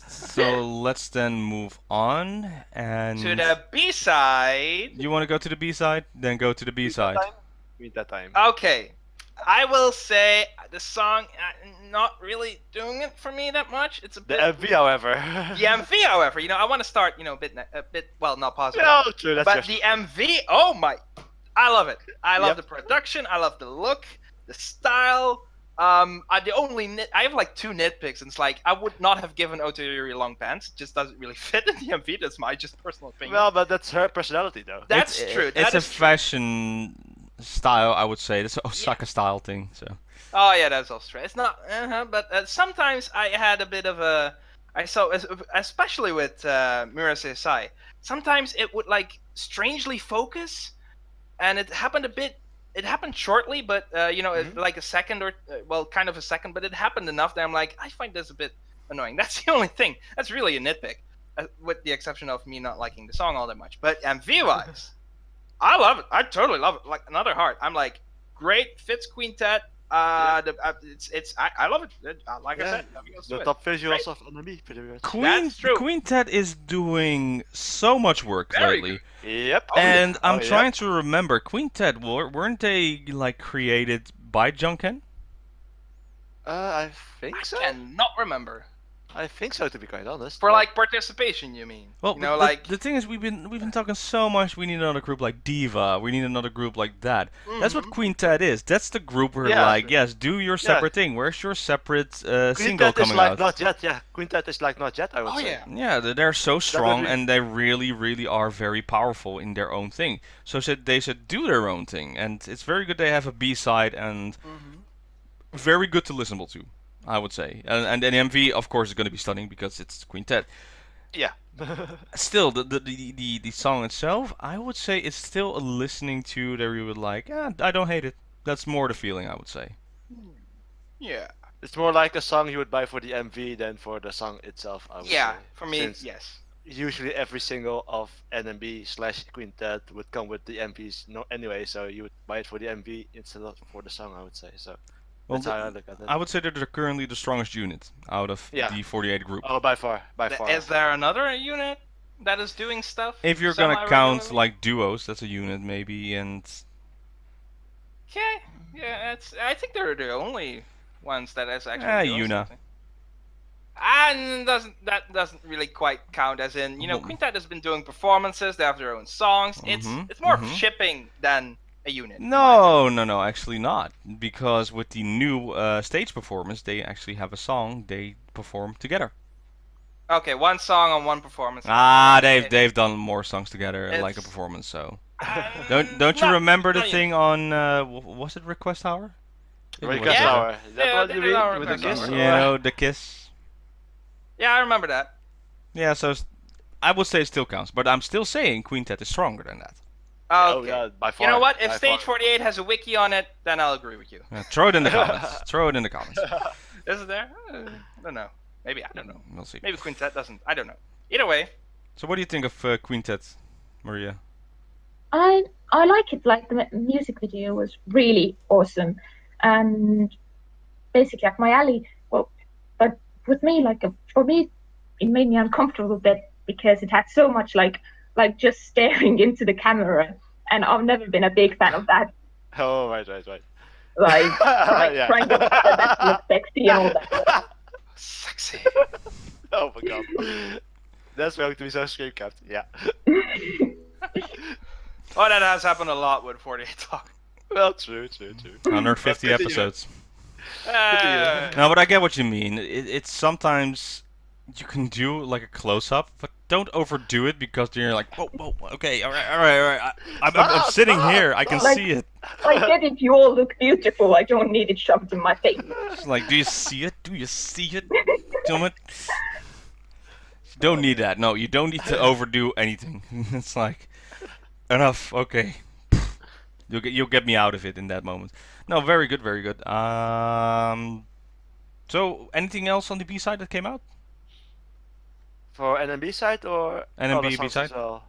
So let's then move on and To the B side. you want to go to the B side? Then go to the B side. Meet that time. Okay. I will say the song not really doing it for me that much. It's a The bit MV, however. the MV, however, I want to start, a bit well, not positive. No, true. That's But just... the MV, oh my, I love it. I love Yep. the production. I love the look, the style. I have like 2 nitpicks, and it's like I would not have given Otori long pants. It just doesn't really fit in the MV. That's my just personal opinion. Well, but that's her personality, though. That's true. It's That a is true. fashion style, I would say. It's an Osaka style thing. So Oh yeah, that's all straight. It's not, but sometimes I had a bit of a. I saw, especially with Murase Sai. Sometimes it would like strangely focus, and it happened a bit. It happened shortly, but like a second or kind of a second. But it happened enough that I'm like, I find this a bit annoying. That's the only thing. That's really a nitpick, with the exception of me not liking the song all that much. But MV wise, I love it. I totally love it. Like another heart. I'm like, great, fits Queentet. I love it. Like I Yeah, said, nothing else to the it. top visuals Great. of NMB, pretty much. That's true. Queentet is doing so much work Very lately. Yep. And I'm yeah. trying to remember, Queentet, weren't they like created by Junken? I think I so. cannot remember. I think so, to be quite honest. For like participation, you mean? Well, the the thing is, we've been talking so much. We need another group like Diva. We need another group like that. That's what Queentet is. That's the group where Yeah. like, yes, do your separate thing. Where's your separate single Queentet is coming like out? Not Yet, yeah. Queentet is like Not Yet, I would Oh say. yeah. Yeah, they're so strong be- and they really, really are very powerful in their own thing. So they should do their own thing, and it's very good they have a B side and very good to listen to, I would say. And the MV, of course, is going to be stunning because it's Queentet. Yeah. Still, the song itself, I would say it's still a listening to that you would like. I don't hate it. That's more the feeling, I would say. Yeah. It's more like a song you would buy for the MV than for the song itself, I would Yeah. say. For me, Since yes. usually every single of NMB/Queentet would come with the MVs anyway, so you would buy it for the MV instead of for the song, I would say. So Well, that's how I look at it. I would say that they're currently the strongest unit out of Yeah. the 48 group. Oh, by far. Is there another unit that is doing stuff? If you're gonna count semi-regularly? like duos, that's a unit maybe, and Okay. Yeah, I think they're the only ones that is actually doing Yuna. something. And that doesn't really quite count, as in, Mhm. Queentet has been doing performances. They have their own songs. Mhm, It's more mhm. of shipping than a unit. no, actually not, because with the new stage performance, they actually have a song they perform together. Okay, one song on one performance. They've done more songs together like a It's- performance. So Um, don't you not- remember the not thing on was it Request Hour? It was, Request Yeah. Hour. Is that Yeah, what they you did our mean? With the Request kiss? Hour. You know, the kiss. Yeah, I remember that. Yeah, so I would say it still counts, but I'm still saying Queentet is stronger than that. Oh, Okay. yeah, by far. You know what? If by Stage far. 48 has a wiki on it, then I'll agree with you. Throw it in the comments. Throw it in the comments. Is it there? I don't know. Maybe, I don't know. We'll see. Maybe Queentet doesn't. I don't know. Either way. So what do you think of Queentet, Maria? I like it. Like the music video was really awesome, and basically up my alley. Well, but with me, for me, it made me uncomfortable a bit because it had so much like just staring into the camera, and I've never been a big fan of that. Oh, right. Like Yeah. trying to that look sexy and all that. Sexy. Oh my god. That's going to be so scream capped. Yeah. Oh, that has happened a lot with 48 Talk. Well, true. 150 Continue. episodes. Uh, No, but I get what you mean. It's sometimes you can do like a close-up, but don't overdo it because then you're like, whoa, okay, all right. I'm sitting here, I can Like- see it. I get it, you all look beautiful. I don't need it shoved in my face. It's like, do you see it? Do you see it? Gentlemen? You don't need that. No, you don't need to overdo anything. It's like, enough. Okay, you'll get me out of it in that moment. No, very good, very good. So anything else on the B side that came out? For NMB side or NMB other songs B-side? as well?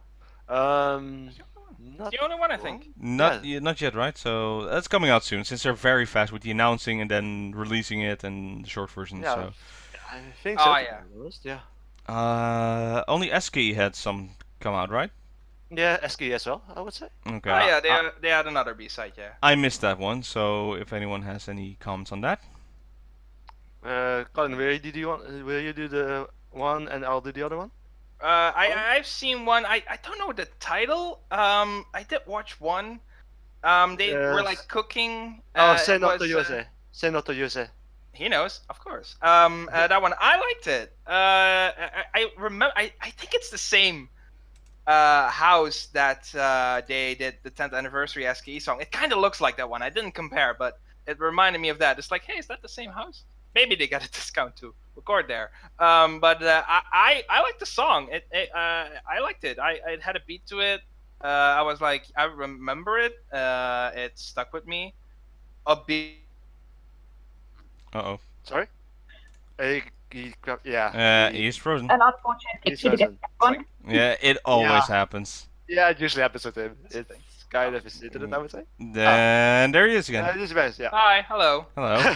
Not The only one, I think. Not yet, right? So that's coming out soon, since they're very fast with the announcing and then releasing it and the short version. Yeah, So I think so. Oh, to be yeah. honest, yeah. only SKE had some come out, right? Yeah, SKE as well, I would say. Okay. Oh yeah, they had another B-side, yeah. I missed that one. So if anyone has any comments on that. Colin, will you do the one and I'll do the other one? I've seen one. I don't know the title. I did watch one. They were like Yes. cooking. Say it not to was, USA. Say not to USA. He knows, of course. That one I liked it. I remember. I think it's the same house that they did the 10th anniversary SKE song. It kind of looks like that one. I didn't compare, but it reminded me of that. It's like, hey, is that the same house? Maybe they got a discount to record there. But I like the song. I liked it. It had a beat to it. I was like, I remember it. It stuck with me. A beat. Uh-oh. Sorry? Yeah. He's frozen. And unfortunately, He's he didn't get frozen. one. Yeah, it always Yeah. happens. Yeah, it usually happens with him. That's the It's thing. kind of his internet, I would say. Then there he is again. This is best, yeah. Hi, hello. Hello.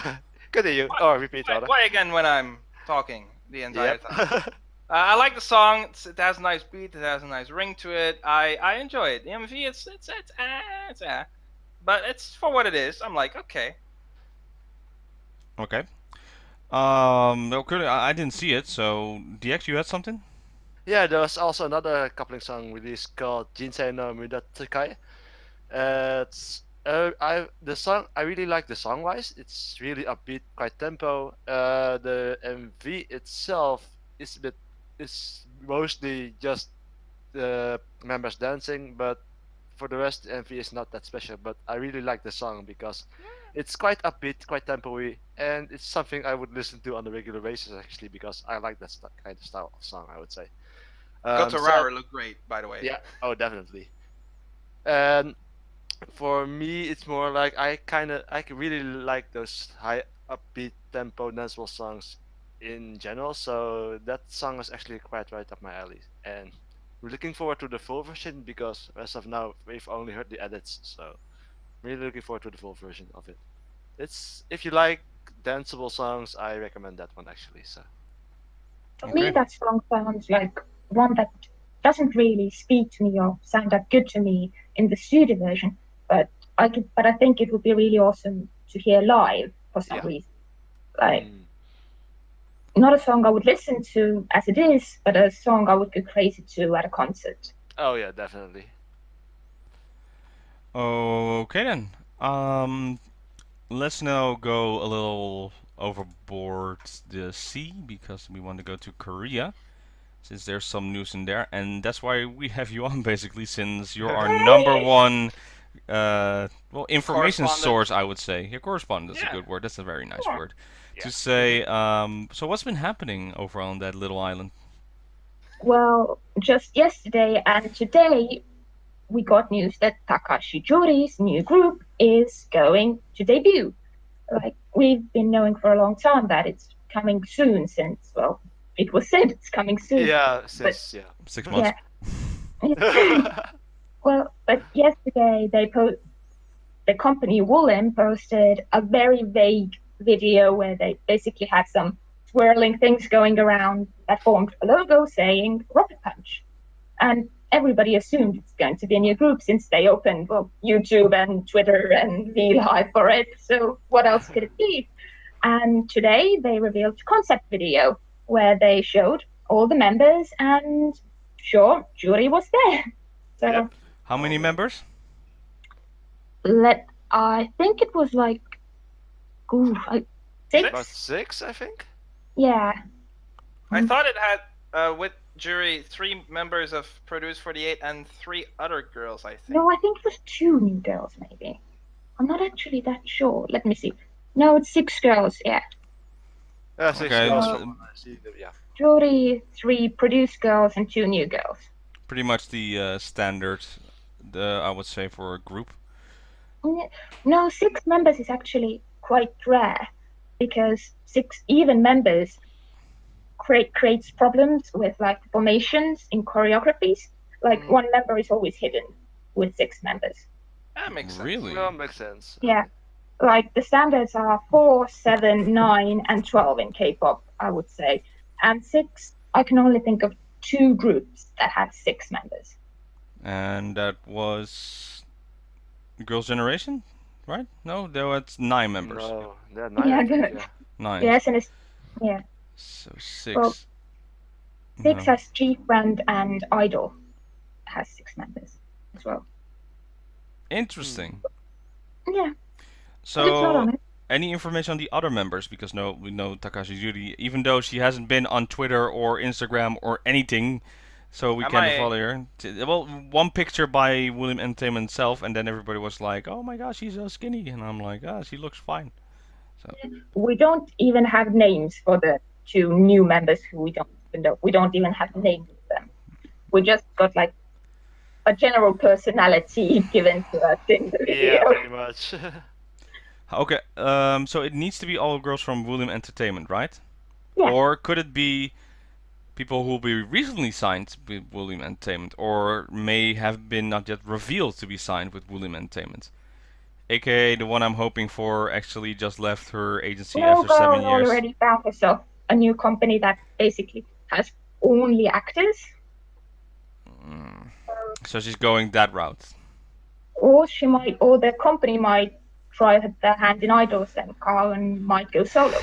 Continue. What? Or repeat, Why, rather. why again when I'm talking the entire Yep. time? I like the song. It has a nice beat. It has a nice ring to it. I enjoy it. The MV, it's but it's for what it is. I'm like, okay. Okay. Okay, I didn't see it. So DX, you had something? Yeah, there was also another coupling song released called Jinsei no Mudattakai. It's the song I really like the song wise. It's really upbeat, quite tempo. The MV itself is mostly just the members dancing, but for the rest, the MV is not that special. But I really like the song because it's quite upbeat, quite tempo-y, and it's something I would listen to on a regular basis actually because I like that kind of style of song. I would say. Goto So- Rara looked great, by the way. yeah. Oh, definitely. And for me, it's more like I really like those high upbeat tempo danceable songs in general. So that song is actually quite right up my alley, and we're looking forward to the full version because as of now we've only heard the edits. So really looking forward to the full version of it. It's if you like danceable songs, I recommend that one actually. So For Okay. me, that song sounds like one that doesn't really speak to me or sound that good to me in the studio version, but I think it would be really awesome to hear live for some Yeah. reason. Like Mm. not a song I would listen to as it is, but a song I would go crazy to at a concert. Oh yeah, definitely. Okay then. Let's now go a little overboard the sea because we want to go to Korea, since there's some news in there, and that's why we have you on basically, since you're our number one, information Correspondent. source, I would say. Yeah, correspondent. That's Yeah. a good word. That's a very nice Yeah. word Yeah. to say. So what's been happening over on that little island? Well, just yesterday and today, we got news that Takashi Juri's new group is going to debut. Like, we've been knowing for a long time that it's coming soon since, well, it was said it's coming soon. Yeah, since 6 months. yeah. Well, but yesterday the company Woolen posted a very vague video where they basically had some swirling things going around that formed a logo saying Rocket Punch. And everybody assumed it's going to be a new group since they opened, well, YouTube and Twitter and VLive for it. So what else could it be? And today they revealed a concept video where they showed all the members and sure, Juri was there. So Yep. How many members? I think it was like, six? About 6, I think. Yeah. I thought it had with jury, 3 members of Produce48 and 3 other girls, I think. No, I think it was 2 new girls, maybe. I'm not actually that sure. Let me see. No, it's 6 girls, yeah. 6 Okay, girls so- from yeah. Jury, 3 Produce girls and 2 new girls. Pretty much the standard, I would say, for a group. No, 6 members is actually quite rare because 6 even members creates problems with like formations in choreographies. Like one member is always hidden with 6 members. That makes sense. Really? No, makes sense. Yeah. Like the standards are 4, 7, 9, and 12 in K-pop, I would say. And 6, I can only think of 2 groups that have 6 members. And that was Girls' Generation, right? No, there was 9 members. No, there are 9. Yeah, I think, good. yeah. 9. Yes, and it's yeah. So 6. Well, 6 No. has G-Friend and Idol has 6 members as well. Interesting. Yeah, but it's not on So, it. any information on the other members? Because we know Takashi Yuri, even though she hasn't been on Twitter or Instagram or anything, so we can't follow her. Well, one picture by William Entertainment himself, and then everybody was like, "Oh my gosh, she's so skinny," and I'm like, "Ah, she looks fine." We don't even have names for the 2 new members who we don't even know. We don't even have names for them. We just got like a general personality given to us in the video. Yeah, pretty much. Okay, so it needs to be all girls from William Entertainment, right? Yeah. Or could it be people who will be recently signed with William Entertainment, or may have been not yet revealed to be signed with William Entertainment? AKA the one I'm hoping for actually just left her agency after 7 years. already found herself a new company that basically has only actors. So she's going that route. Or the company might try their hand in idols and Karen might go solo.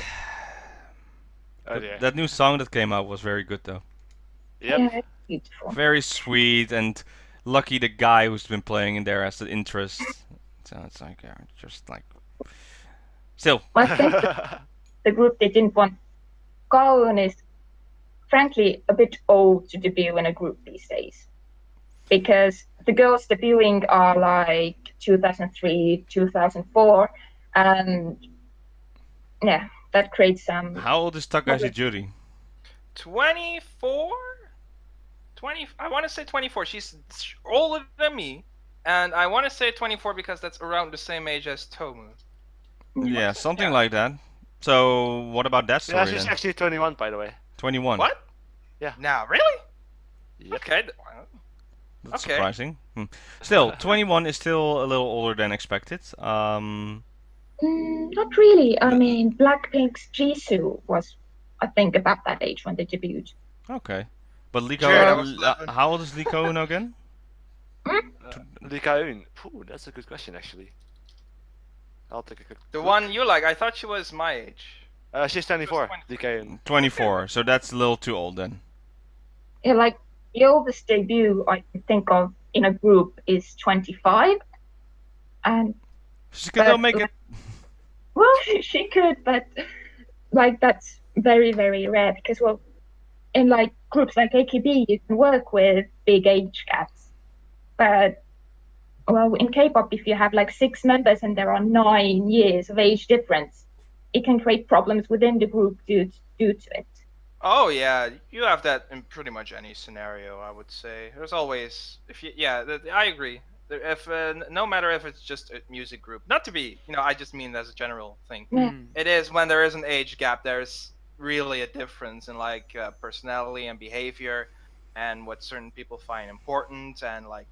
Oh, yeah. That new song that came out was very good though. Yep. Yeah, it's beautiful. Very sweet, and lucky the guy who's been playing in there as the interest. So it's like, just like... Still. I think the group they didn't want. Karen is frankly a bit old to debut in a group these days. Because the girls debuting are like 2003, 2004, and yeah, that creates some. How old is Takashi Judy? 24? I want to say 24. She's older than me. And I want to say 24 because that's around the same age as Tomu. Yeah, something like that. So, what about that story Yeah, she's then? actually 21, by the way. 21. What? Yeah. Now, really? Yep. Okay. That's Okay. surprising. Still, 21 is still a little older than expected. Not really. I mean, Blackpink's Jisoo was, I think, about that age when they debuted. Okay. But Lee Sure, that Ko, was 11. how old is Lee Ko now again? Lee Ka-eun. Ooh, that's a good question, actually. I'll take a quick The look. one you like, I thought she was my age. She's 24, 20. Lee Ka-eun. 24, so that's a little too old then. Yeah, like the oldest debut I can think of in a group is 25, and She can still make it. well, she could, but like that's very, very rare because well, in like groups like AKB, you can work with big age gaps, but well, in K-pop, if you have like 6 members and there are 9 years of age difference, it can create problems within the group due to it. Oh yeah, you have that in pretty much any scenario, I would say. There's always, I agree. If no matter if it's just a music group, not to be, I just mean as a general thing. Yeah. It is when there is an age gap, there's really a difference in like personality and behavior, and what certain people find important and like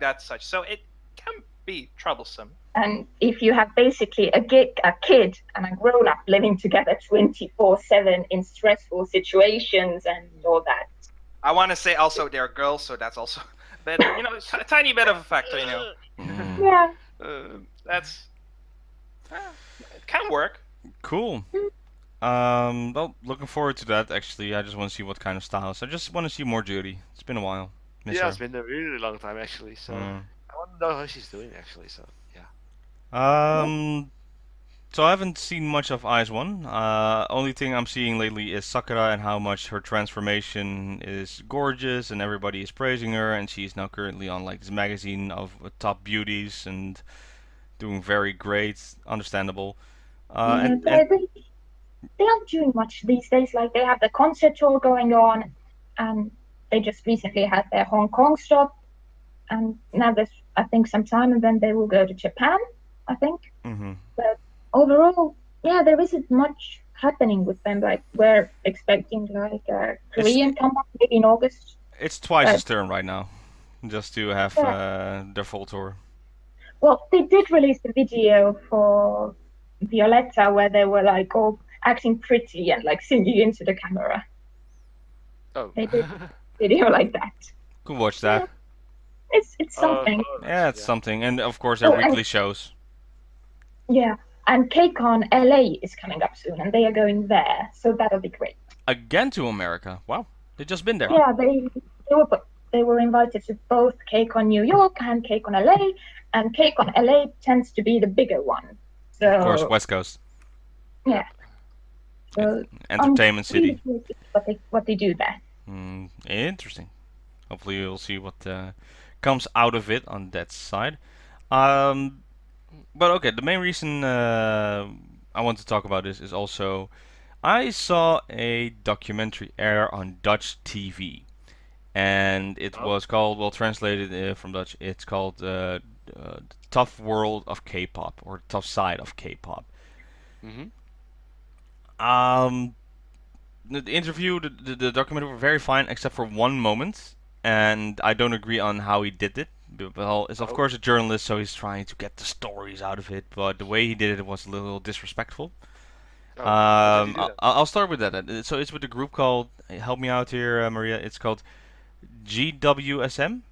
that such. So it can be troublesome. And if you have basically a kid and a grown-up living together 24/7 in stressful situations and all that. I want to say also they're girls, so that's also, but it's a tiny bit of a factor. Yeah. That's it can work. Cool. Well, looking forward to that actually. I just want to see what kind of styles. I just want to see more Judy. It's been a while. Miss Yeah, her. it's been a really long time, actually, so... Mm. I want to know how she's doing, actually, so, yeah. So I haven't seen much of Eyes One. Only thing I'm seeing lately is Sakura and how much her transformation is gorgeous, and everybody is praising her. And she's now currently on like this magazine of top beauties and doing very great. Understandable. And They aren't doing much these days. Like they have the concert tour going on, and they just recently had their Hong Kong stop, and now there's I think some time, and then they will go to Japan. I think. mm-hmm. But overall, yeah, there isn't much happening with them. Like we're expecting like a Korean comeback maybe in August. It's Twice's turn right now, just to have their full tour. Well, they did release a video for Violetta where they were like all acting pretty and like singing into the camera. Oh. They did a video like that. Could watch that. Yeah. It's something. Yeah, it's something, and of course their weekly shows. Yeah, and KCON LA is coming up soon, and they are going there, so that'll be great. Again to America. Wow, they've just been there. Yeah, they were invited to both KCON New York and KCON LA, and KCON LA tends to be the bigger one. So, of course, West Coast. Yeah. So Entertainment City. What they do there. Interesting. Hopefully we'll see what comes out of it on that side. But okay, the main reason I want to talk about this is also I saw a documentary air on Dutch TV, and it was called, well, translated from Dutch, it's called the Tough World of K-pop, or Tough Side of K-pop. Mm-hmm. The interview, the documentary were very fine, except for one moment, and I don't agree on how he did it. Well, it's of course a journalist, so he's trying to get the stories out of it, but the way he did it was a little disrespectful. I'll start with that. So it's with a group called, help me out here, Maria, it's called GWSM?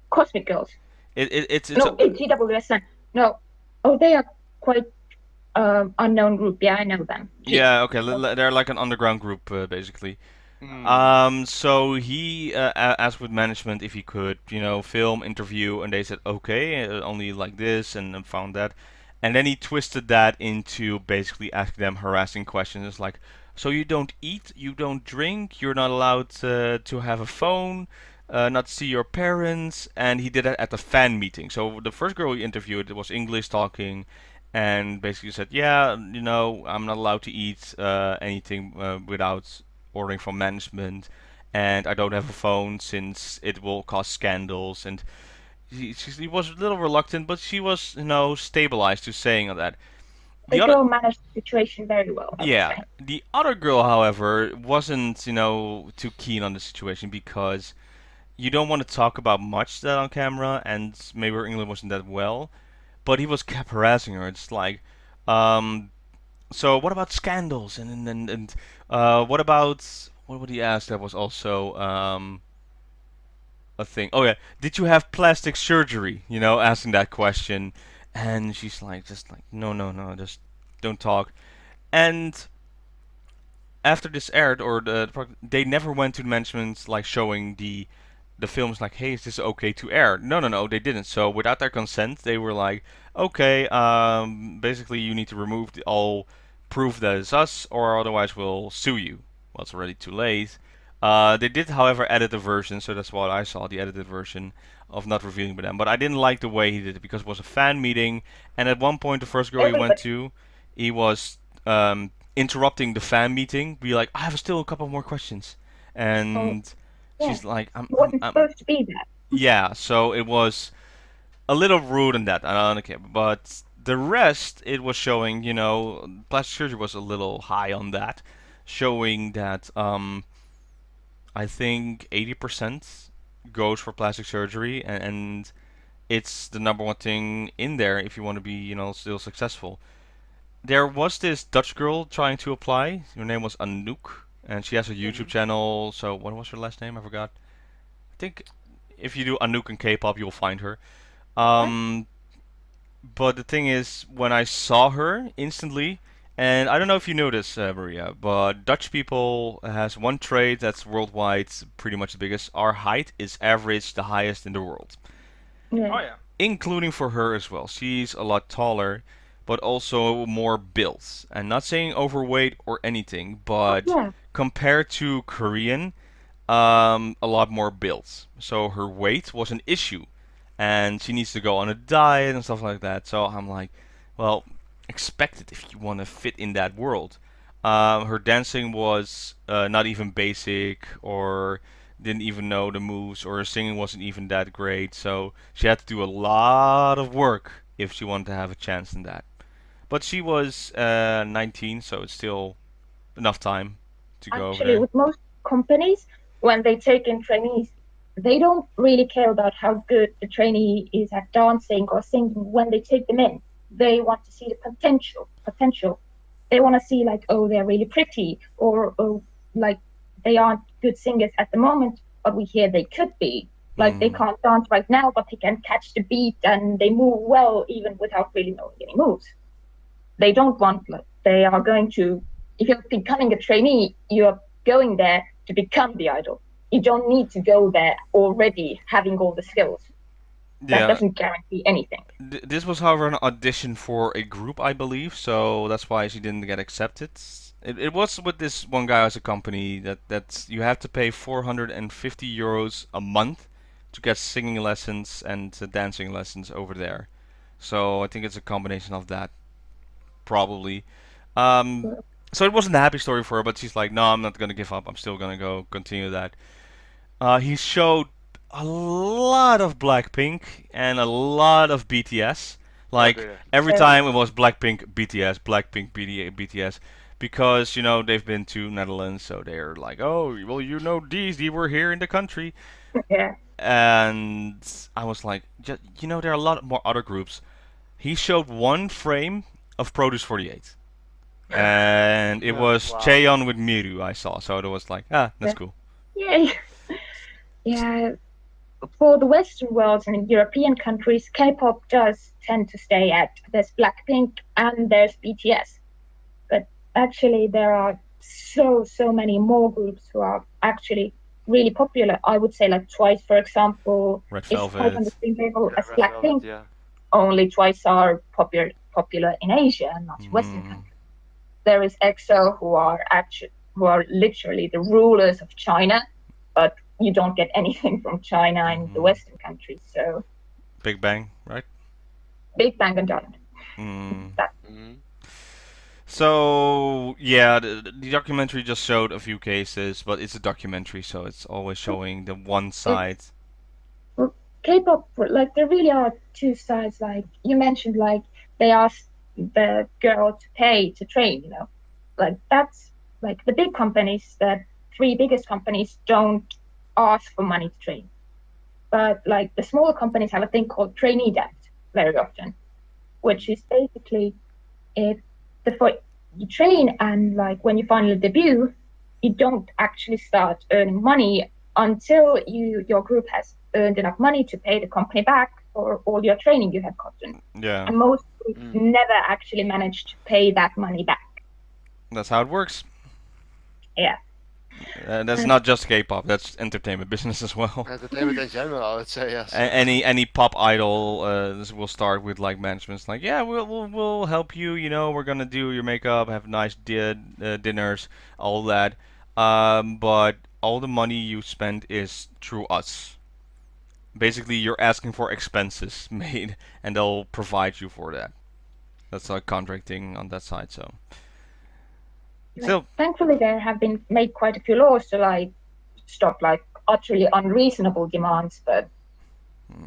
Cosmic Girls. It's GWSM. No. Oh, they are quite unknown group. Yeah, I know them. Yeah, okay, they're like an underground group, basically. So he asked with management if he could, film, interview, and they said okay, only like this, and found that. And then he twisted that into basically asking them harassing questions. It's like, so you don't eat, you don't drink, you're not allowed to have a phone, not see your parents, and he did that at the fan meeting. So the first girl he interviewed was English talking, and basically said, yeah, I'm not allowed to eat anything without ordering from management, and I don't have a phone since it will cause scandals. And he was a little reluctant, but she was, stabilized to saying that. The girl managed the situation very well. Yeah. The other girl, however, wasn't, too keen on the situation, because you don't want to talk about much that on camera, and maybe her English wasn't that well, but he was kept harassing her. It's like, so what about scandals, and what about, what would he ask that was also a thing? Oh yeah, did you have plastic surgery? Asking that question, and she's like, just like, no, just don't talk. And after this aired, or they never went to the management like showing the films like, hey, is this okay to air? No, they didn't. So without their consent, they were like, okay, basically you need to remove all proof that it's us, or otherwise we'll sue you. Well, it's already too late. They did, however, edit the version, so that's what I saw, the edited version of not revealing by them. But I didn't like the way he did it, because it was a fan meeting, and at one point the first girl he went to, he was interrupting the fan meeting, be like, I have still a couple more questions. And she's like, I'm supposed to be that. Yeah, so it was a little rude in that. I don't care, but the rest, it was showing, plastic surgery was a little high on that, showing that I think 80% goes for plastic surgery, and it's the number one thing in there if you want to be, still successful. There was this Dutch girl trying to apply. Her name was Anouk, and she has a YouTube channel. So what was her last name? I forgot. I think if you do Anouk and K-pop, you'll find her. But the thing is, when I saw her instantly, and I don't know if you know this, Maria, but Dutch people has one trait that's worldwide pretty much the biggest. Our height is average, the highest in the world. Yeah. Oh yeah. including for her as well. She's a lot taller, but also more built. And not saying overweight or anything, but Yeah. compared to Korean, a lot more built. So her weight was an issue, and she needs to go on a diet and stuff like that. So I'm like, well, expect it if you want to fit in that world. Her dancing was not even basic, or didn't even know the moves, or her singing wasn't even that great. So she had to do a lot of work if she wanted to have a chance in that. But she was 19, so it's still enough time to go over Actually, there. with most companies, when they take in trainees, they don't really care about how good the trainee is at dancing or singing when they take them in. They want to see the potential. They want to see like, oh, they're really pretty, or oh, like they aren't good singers at the moment, but we hear they could be. Like they can't dance right now, but they can catch the beat and they move well even without really knowing any moves. They don't want like they are going to. If you're becoming a trainee, you're going there to become the idol. You don't need to go there already having all the skills. That Yeah, doesn't guarantee anything. this was, however, an audition for a group, I believe, so that's why she didn't get accepted. It was with this one guy as a company that's you have to pay 450 euros a month to get singing lessons and dancing lessons over there. So I think it's a combination of that, probably. Um, so it wasn't a happy story for her, but she's like, no, I'm not gonna give up. I'm still gonna go continue that. He showed a lot of Blackpink and a lot of BTS. Like dear. every Yeah. time it was Blackpink, BTS, Blackpink, BTS, because they've been to Netherlands, so they're like, oh, well, these were here in the country, Yeah. and I was like, there are a lot more other groups. He showed one frame of Produce48, and it Yeah, was wow. Cheon with Miru. I saw, so it was like, that's Yeah. cool. Yay. Yeah. For the Western world and in European countries, K-pop does tend to stay at there's Blackpink and there's BTS. But actually, there are so many more groups who are actually really popular. I would say like Twice, for example, Red is quite on the Velvet. same level Yeah, as Red Velvet, Blackpink. yeah. Only Twice are popular in Asia and not Western countries. There is EXO who are literally the rulers of China, but you don't get anything from China in the Western countries. So Big Bang, right? Big Bang and Diamond. Mhm. So yeah, the documentary just showed a few cases, but it's a documentary, so it's always showing the one side. K-pop, like there really are two sides. Like you mentioned, like they ask the girl to pay to train. Like that's like the big companies. The three biggest companies don't ask for money to train, but like the smaller companies have a thing called trainee debt very often, which is basically if before you train and like when you finally debut, you don't actually start earning money until your group has earned enough money to pay the company back for all your training you have gotten. Yeah, And most groups never actually manage to pay that money back. that's how it works. Yeah. That's not just K-pop. That's entertainment business as well. Entertainment in general, I would say, yes. Any pop idol will start with like management's like, yeah, we'll help you. We're gonna do your makeup, have nice dinners, all that. But all the money you spend is through us. Basically, you're asking for expenses made, and they'll provide you for that. That's like contracting on that side. So, still, Thankfully, there have been made quite a few laws to like stop like utterly unreasonable demands, but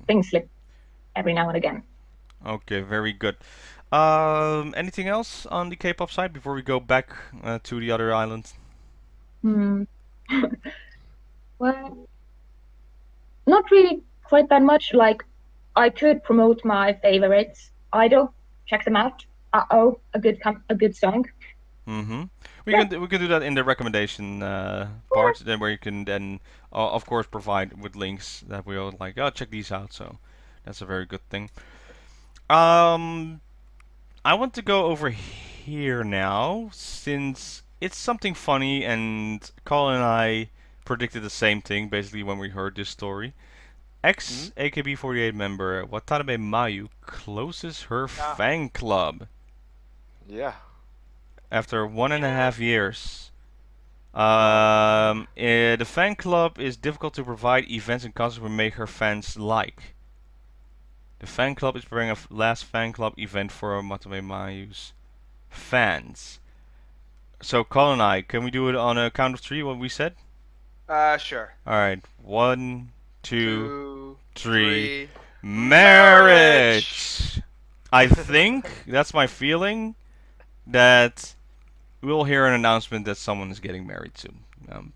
things slip every now and again. okay, very good. Anything else on the K-pop side before we go back to the other islands? Well, not really quite that much. Like, I could promote my favorites. Idol, check them out. A good song. Mm-hmm. We can do that in the recommendation part, then where you can then of course provide with links that we all like. Oh, check these out. So that's a very good thing. I want to go over here now since it's something funny, and Colin and I predicted the same thing basically when we heard this story. Ex-AKB48 member Watanabe Mayu closes her fan club Yeah. after 1.5 years. The fan club is difficult to provide events and concerts will make her fans like. The fan club is preparing a last fan club event for Watanabe Mayu's fans. So, Colin and I, can we do it on a count of 3, what we said? Sure. Alright, 1, 2, 2, 3. Marriage! I think, that's my feeling, that we'll hear an announcement that someone is getting married soon.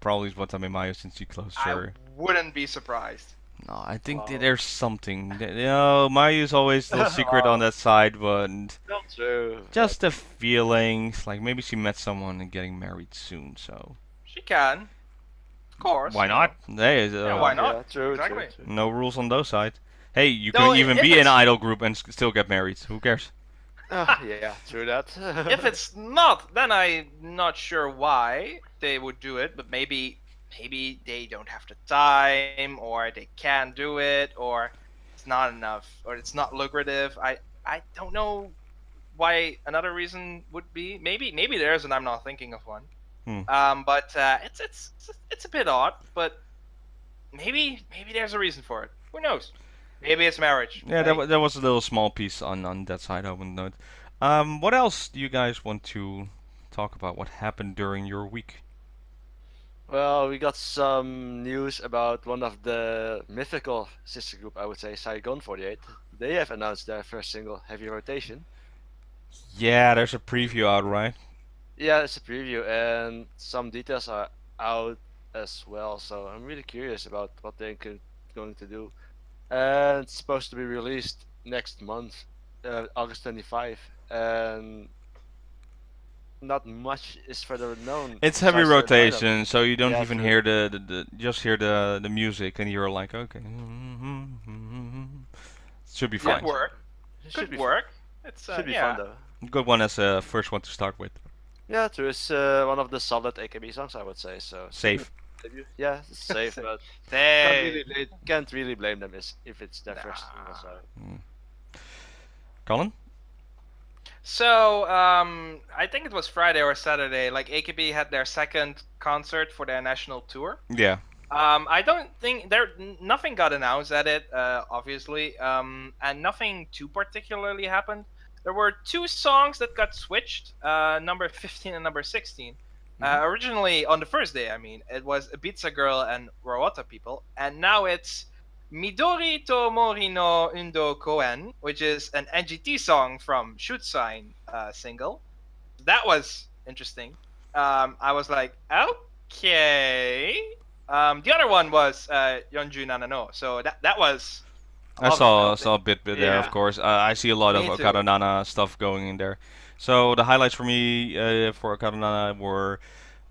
Probably it's Watanabe Mayu since she closed her. I wouldn't be surprised. No, I think that there's something. Mayu's always a little secret on that side, but Not true. just a feeling. It's like maybe she met someone and getting married soon, so. She can. Of course. Why not? Hey, why not? Yeah, true, Exactly. true. no rules on those sides. Hey, you No, can even if be an it's- idol group and still get married. Who cares? Yeah, true that. If it's not, then I'm not sure why they would do it, but maybe they don't have the time, or they can't do it, or it's not enough, or it's not lucrative. I don't know why another reason would be. Maybe there's, and I'm not thinking of one. But it's a bit odd, but maybe there's a reason for it. Who knows? Maybe it's marriage. Yeah, that was a little small piece on that side. I wouldn't know it. What else do you guys want to talk about? What happened during your week? Well, we got some news about one of the mythical sister group, I would say, SI-Doitsu. They have announced their first single, Heavy Rotation. Yeah, there's a preview out, right? Yeah, it's a preview, and some details are out as well. So I'm really curious about what they're going to do. And it's supposed to be released next month, August 25, and not much is further known. It's heavy besides the lineup. rotation, so you don't Yeah, even true. hear the just hear the music, and you're like, okay, should be fine. Good work. It should Good be work. It's Should be yeah. fun though. Good one as a first one to start with. Yeah, true. It's one of the solid AKB songs, I would say. So Safe. yeah, it's safe, but Hey. can't really blame them if it's their first single. So Colin? So, I think it was Friday or Saturday. Like AKB had their second concert for their national tour. Yeah. I don't think nothing got announced at it, obviously, and nothing too particularly happened. There were 2 songs that got switched, number 15 and number 16. Originally on the first day, I mean, it was Ibiza Girl and Rowata People, and now it's Midori to Mori no Undo Koen, which is an NGT song from Shoot Sign single. That was interesting. I was like, okay. The other one was Yonju Nanano, so that was. I saw a bit there, Yeah. of course. I see a lot of Me too. Okada Nana stuff going in there. So the highlights for me for Okada Nana were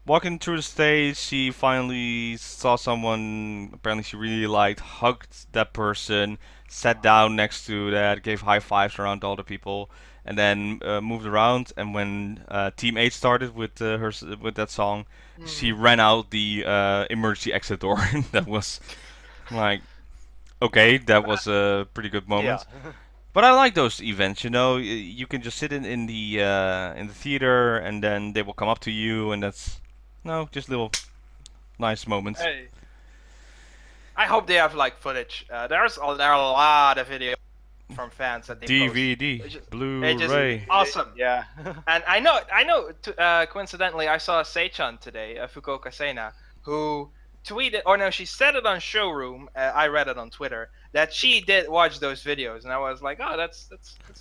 walking through the stage. She finally saw someone apparently she really liked, hugged that person, sat down next to that, gave high fives around all the people, and then moved around. And when Team 8 started with with that song, she ran out the emergency exit door. That was like. Okay, that was a pretty good moment. yeah, But I like those events. You can just sit in the theater, and then they will come up to you, and that's just little nice moments. Hey. I hope they have like footage. There are a lot of videos from fans that they post. DVD, It's just- Blu-ray. Awesome. yeah. And I know. Coincidentally, I saw Seichan today, Fukuoka Sena, who tweeted, or no, she said it on Showroom. I read it on Twitter that she did watch those videos, and I was like, oh, that's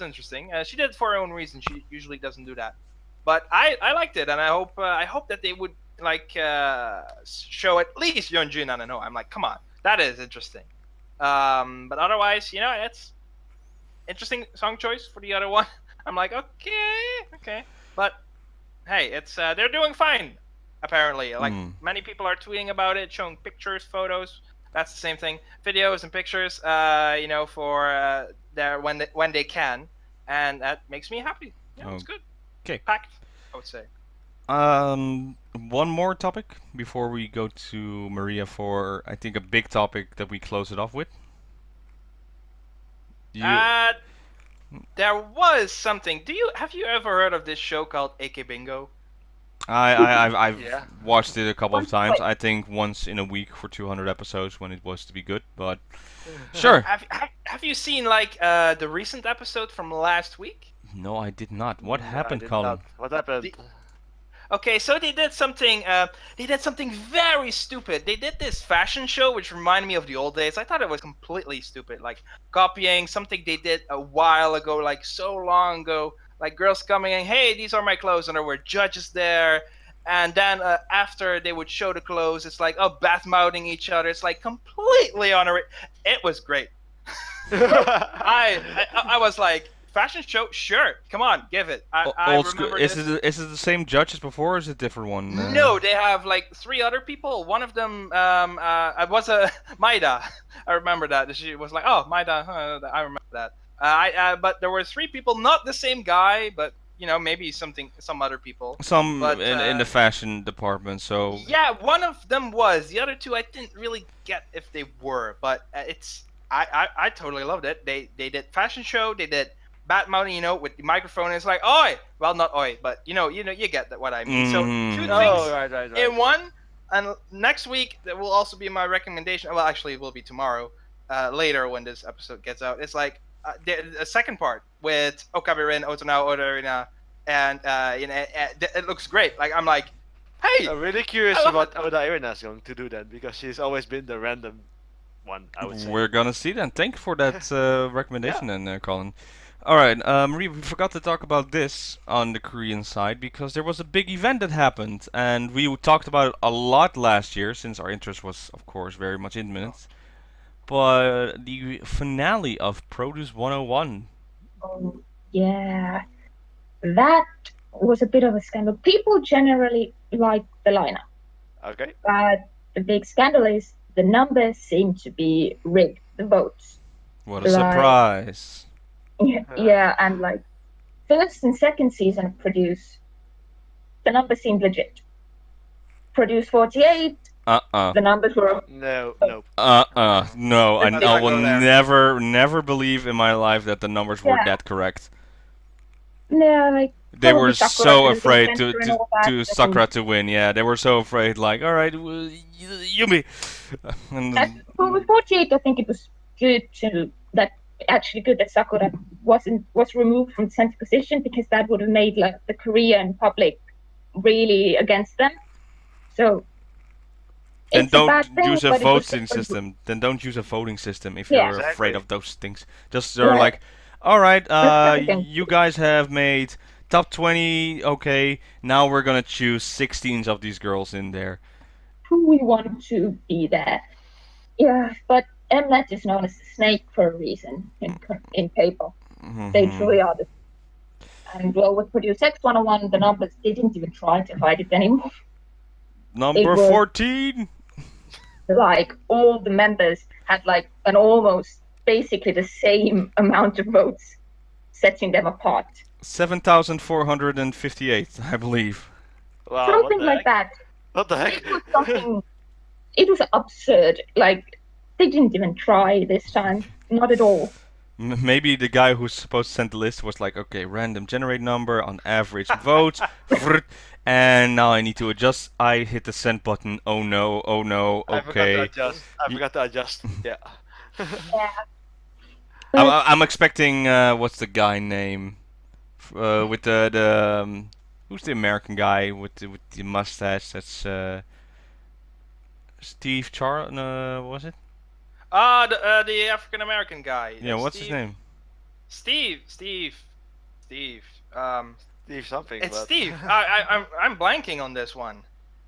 interesting. She did it for her own reason. She usually doesn't do that, but I liked it, and I hope that they would like show at least Yeonjun. I don't know. I'm like, come on, that is interesting. But otherwise, it's interesting song choice for the other one. I'm like, okay, but hey, it's they're doing fine. Apparently, like many people are tweeting about it, showing pictures, photos. That's the same thing, videos and pictures. For their when they can, and that makes me happy. Yeah, it's good. Okay. Packed, I would say. One more topic before we go to Maria for I think a big topic that we close it off with. There was something. Have you ever heard of this show called AK Bingo? I've Yeah. watched it a couple of times. I think once in a week for 200 episodes when it was to be good, but sure. Have you seen like the recent episode from last week? No, I did not. What I happened, did Colin? not. What happened? Okay, so they did something. They did something very stupid. They did this fashion show, which reminded me of the old days. I thought it was completely stupid, like copying something they did a while ago, like so long ago. Like girls coming in, hey, these are my clothes, and there were judges there. And then after they would show the clothes, it's like bath mouthing each other. It's like completely unoriginal. It was great. I was like, fashion show, sure, come on, give it. I Old school. remember Is this. it the same judge as before, or is it a different one? No, they have like 3 other people. One of them was a Maida. I remember that. She was like, oh, Maida. I remember that. But there were 3 people, not the same guy, but maybe some other people. Some But, in the fashion department. So Yeah, one of them was. The other 2 I didn't really get if they were, but I totally loved it. They did fashion show. They did bat mounting, with the microphone. It's like oi, well not oi, but you get that what I mean. So 2 things Oh, right. in one. And next week there will also be my recommendation. Well, actually, it will be tomorrow, later when this episode gets out. It's like the second part with Okabe-rin, Otonao, Odarina, and it looks great. Like I'm like, hey, I'm really curious I love about Oda Irina is going to do that because she's always been the random one, I would say. we're gonna see then. Thank you for that recommendation, then, Colin. All right, Marie, we forgot to talk about this on the Korean side because there was a big event that happened, and we talked about it a lot last year since our interest was, of course, very much imminent. But the finale of Produce 101. Oh, yeah. That was a bit of a scandal. People generally like the lineup, Okay. but the big scandal is the numbers seem to be rigged, the votes. What a Like- surprise! Yeah, and like first and second season of Produce, the numbers seemed legit. Produce 48, the numbers were No. No, Let's I not will go there. never believe in my life that the numbers were Yeah. that correct. yeah, like They probably were Sakura so didn't afraid enter to and all that, to and- Sakura to win. Yeah, they were so afraid. Like, all right, well, Yumi. And Well, with 48, I think it was good that Sakura was removed from center position because that would have made like the Korean public really against them. So then it's a bad don't thing, use a but it was voting just- system. Then don't use a voting system if Yeah. you're afraid Exactly. of those things. Just they're Yeah. like, all right, everything. you guys have made top 20. Okay, now we're gonna choose 16 of these girls in there. Who we want to be there. Yeah, but Mnet is known as the snake for a reason in K-pop. They Mhm. truly are. And well, with ProduceX 101, the numbers, they didn't even try to hide it anymore. Number was- 14. Like all the members had like an almost basically the same amount of votes, setting them apart. 7,458, I believe. Wow, Something what the like heck? that. What the heck? It was something. It was absurd. Like they didn't even try this time. Not at all. Maybe the guy who's supposed to send the list was like, okay, random generate number on average votes, vrrt, and now I need to adjust. I hit the send button. Oh no, I forgot to okay. adjust. I forgot to adjust. Yeah. Yeah. I'm expecting what's the guy name? With the who's the American guy with the mustache? That's Steve Char. Was it? The African American guy. Yeah, what's his name? Steve. Steve something. It's but... Steve. I'm blanking on this one.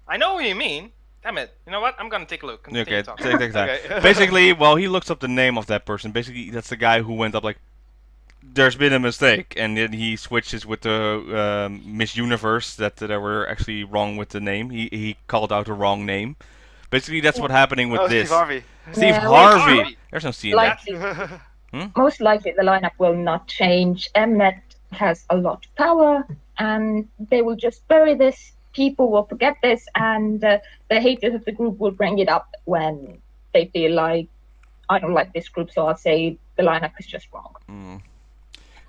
I know what you mean. Damn it. You know what? I'm gonna take a look. Continue Okay, talking. take that. Okay. Basically, well, he looks up the name of that person. Basically, that's the guy who went up like, there's been a mistake, and then he switches with the Miss Universe that there were actually wrong with the name. He called out the wrong name. Basically, that's what's happening with Oh, this. Steve Harvey. Steve Yeah, Harvey. Harvey. There's no C in Like that. most likely the lineup will not change. Mnet has a lot of power, and they will just bury this. People will forget this, and the haters of the group will bring it up when they feel like I don't like this group, so I'll say the lineup is just wrong.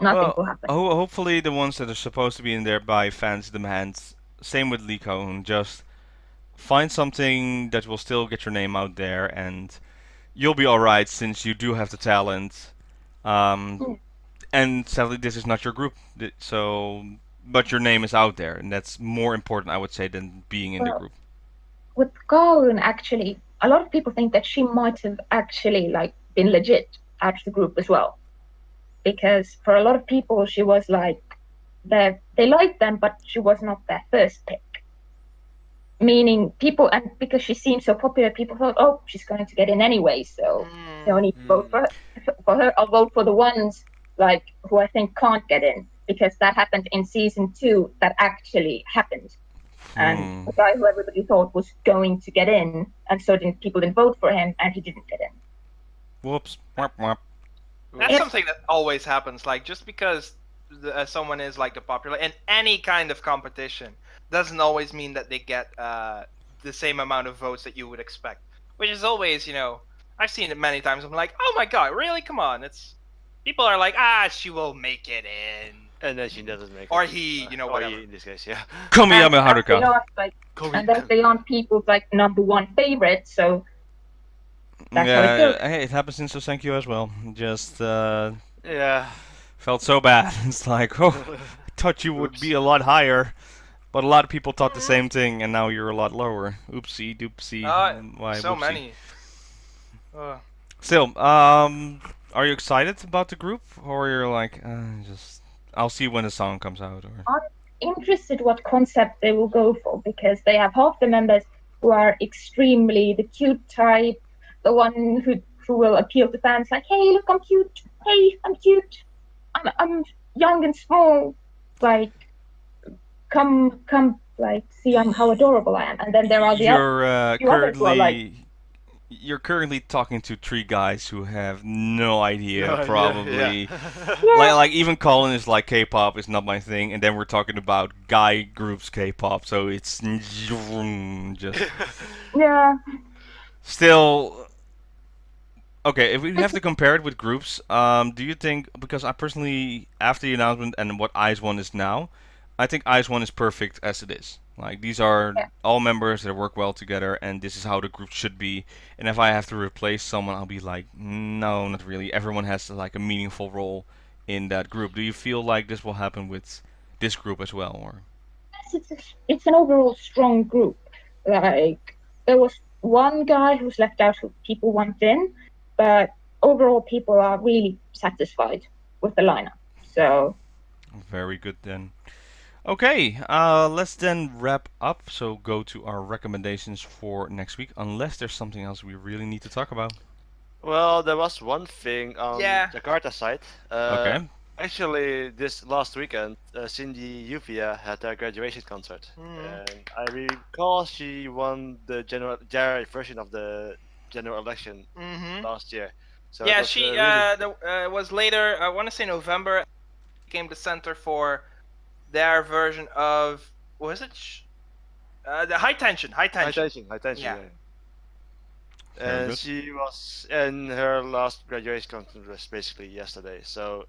Nothing will happen. Hopefully the ones that are supposed to be in there by fans' demands. Same with Lee Cohn. Just find something that will still get your name out there, and you'll be alright since you do have the talent. And sadly, this is not your group, but your name is out there, and that's more important, I would say, than being in the group. With Garun, actually, a lot of people think that she might have actually like been legit out of the group as well, because for a lot of people, she was like they liked them, but she was not their first pick. Meaning people, and because she seemed so popular, people thought, oh, she's going to get in anyway, so they don't need to vote for her. I'll vote for the ones like who I think can't get in, because that happened in season 2. That actually happened, and the guy who everybody thought was going to get in, and so people didn't vote for him, and he didn't get in. Whoops. Whop, whop. That's something that always happens. Like, just because someone is like the popular in any kind of competition doesn't always mean that they get the same amount of votes that you would expect. Which is always, I've seen it many times. I'm like, oh my god, really? Come on! People are like, she will make it in, and then she doesn't make it. Or he, whatever. He, in this case, yeah. Komiyama Haruka. And then they aren't people's like #1 favorite, so that's how it goes. Hey, it happens in Sosenkyo as well. Just yeah. Felt so bad. It's like, I thought you would be a lot higher. But a lot of people thought the same thing, and now you're a lot lower. Oopsie doopsie. Why, so whoopsie. many. Still, are you excited about the group, or you're like, I'll see when the song comes out? Or I'm interested what concept they will go for, because they have half the members who are extremely the cute type, the one who will appeal to fans like, hey, look, I'm cute. Hey, I'm cute. I'm young and small. Like, come, like, see how adorable I am. And then there are the You're currently talking to 3 guys who have no idea, probably. Yeah. Like even Colin is like, K-pop is not my thing, and then we're talking about guy groups K-pop, so it's just... Yeah. Still... Okay, if we have to compare it with groups, do you think, because I personally, after the announcement and what IZ*ONE is now, I think IZ*ONE is perfect as it is. Like, these are all members that work well together, and this is how the group should be. And if I have to replace someone, I'll be like, no, not really. Everyone has like a meaningful role in that group. Do you feel like this will happen with this group as well, or? Yes, it's an overall strong group. Like, there was one guy who's left out who people want in, but overall people are really satisfied with the lineup. So. Very good then. Okay, let's then wrap up. So go to our recommendations for next week, unless there's something else we really need to talk about. Well, there was one thing on Jakarta side. Okay. Actually, this last weekend, Cindy Yuvia had her graduation concert, and I recall she won the general version of the general election last year. So yeah, she was later. I want to say November. Became the center for their version of, what was it? The high tension. Yeah. And she was, and her last graduation concert was basically yesterday. So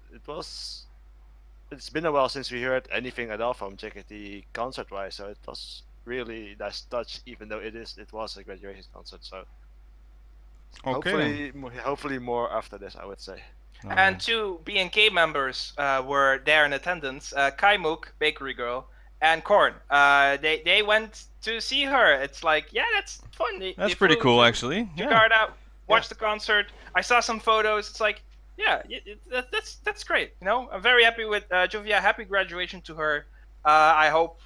it's been a while since we heard anything at all from JKT concert-wise. So it was really nice touch, even though it was a graduation concert. So hopefully more after this, I would say. And 2 BNK members were there in attendance. Kaimuk, Bakery Girl, and Korn. They went to see her. It's like, yeah, that's fun. That's pretty cool, actually. Jakarta, watched the concert. I saw some photos. It's like, yeah, that's great. I'm very happy with Juvia. Happy graduation to her. I hope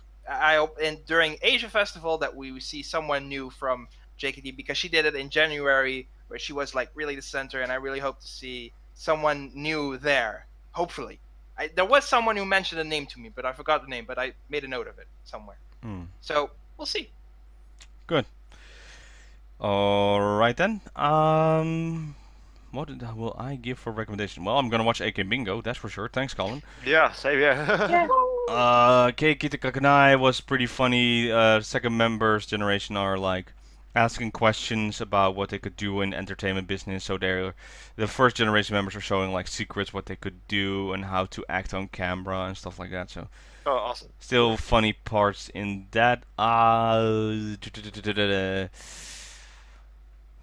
during Asia Festival that we see someone new from JKT, because she did it in January, where she was like really the center, and I really hope to see someone new there, hopefully. There was someone who mentioned a name to me, but I forgot the name, but I made a note of it somewhere. So, we'll see. Good. Alright then. What will I give for recommendation? Well, I'm gonna watch AK Bingo, that's for sure. Thanks, Colin. Yeah, same here. Keiki Kakanai was pretty funny. Second members generation are like asking questions about what they could do in entertainment business. So the first generation members are showing like secrets, what they could do and how to act on camera and stuff like that. So Oh, awesome. still funny parts in that.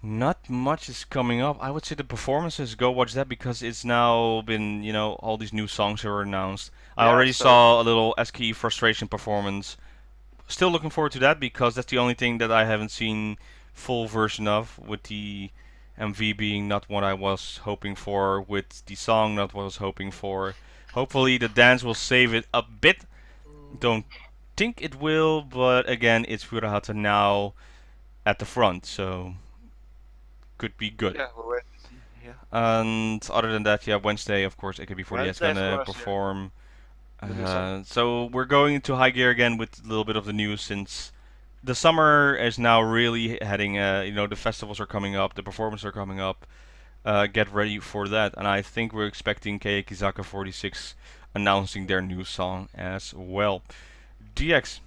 Not much is coming up. I would say the performances, go watch that because it's now been, all these new songs are announced. I Yeah, already so- saw a little SKE Frustration performance. Still looking forward to that because that's the only thing that I haven't seen full version of, with the MV being not what I was hoping for, with the song not what I was hoping for. Hopefully the dance will save it a bit. Don't think it will, but again, it's Furuhata now at the front, so could be good. Yeah, we'll wait and see. Yeah. And other than that, yeah, Wednesday, of course, AKB48 is Wednesday, of gonna course, yeah. perform. The new song. So we're going into high gear again with a little bit of the news, since the summer is now really heading. The festivals are coming up, the performances are coming up. Get ready for that, and I think we're expecting Kaekizaka46 announcing their new song as well. DX.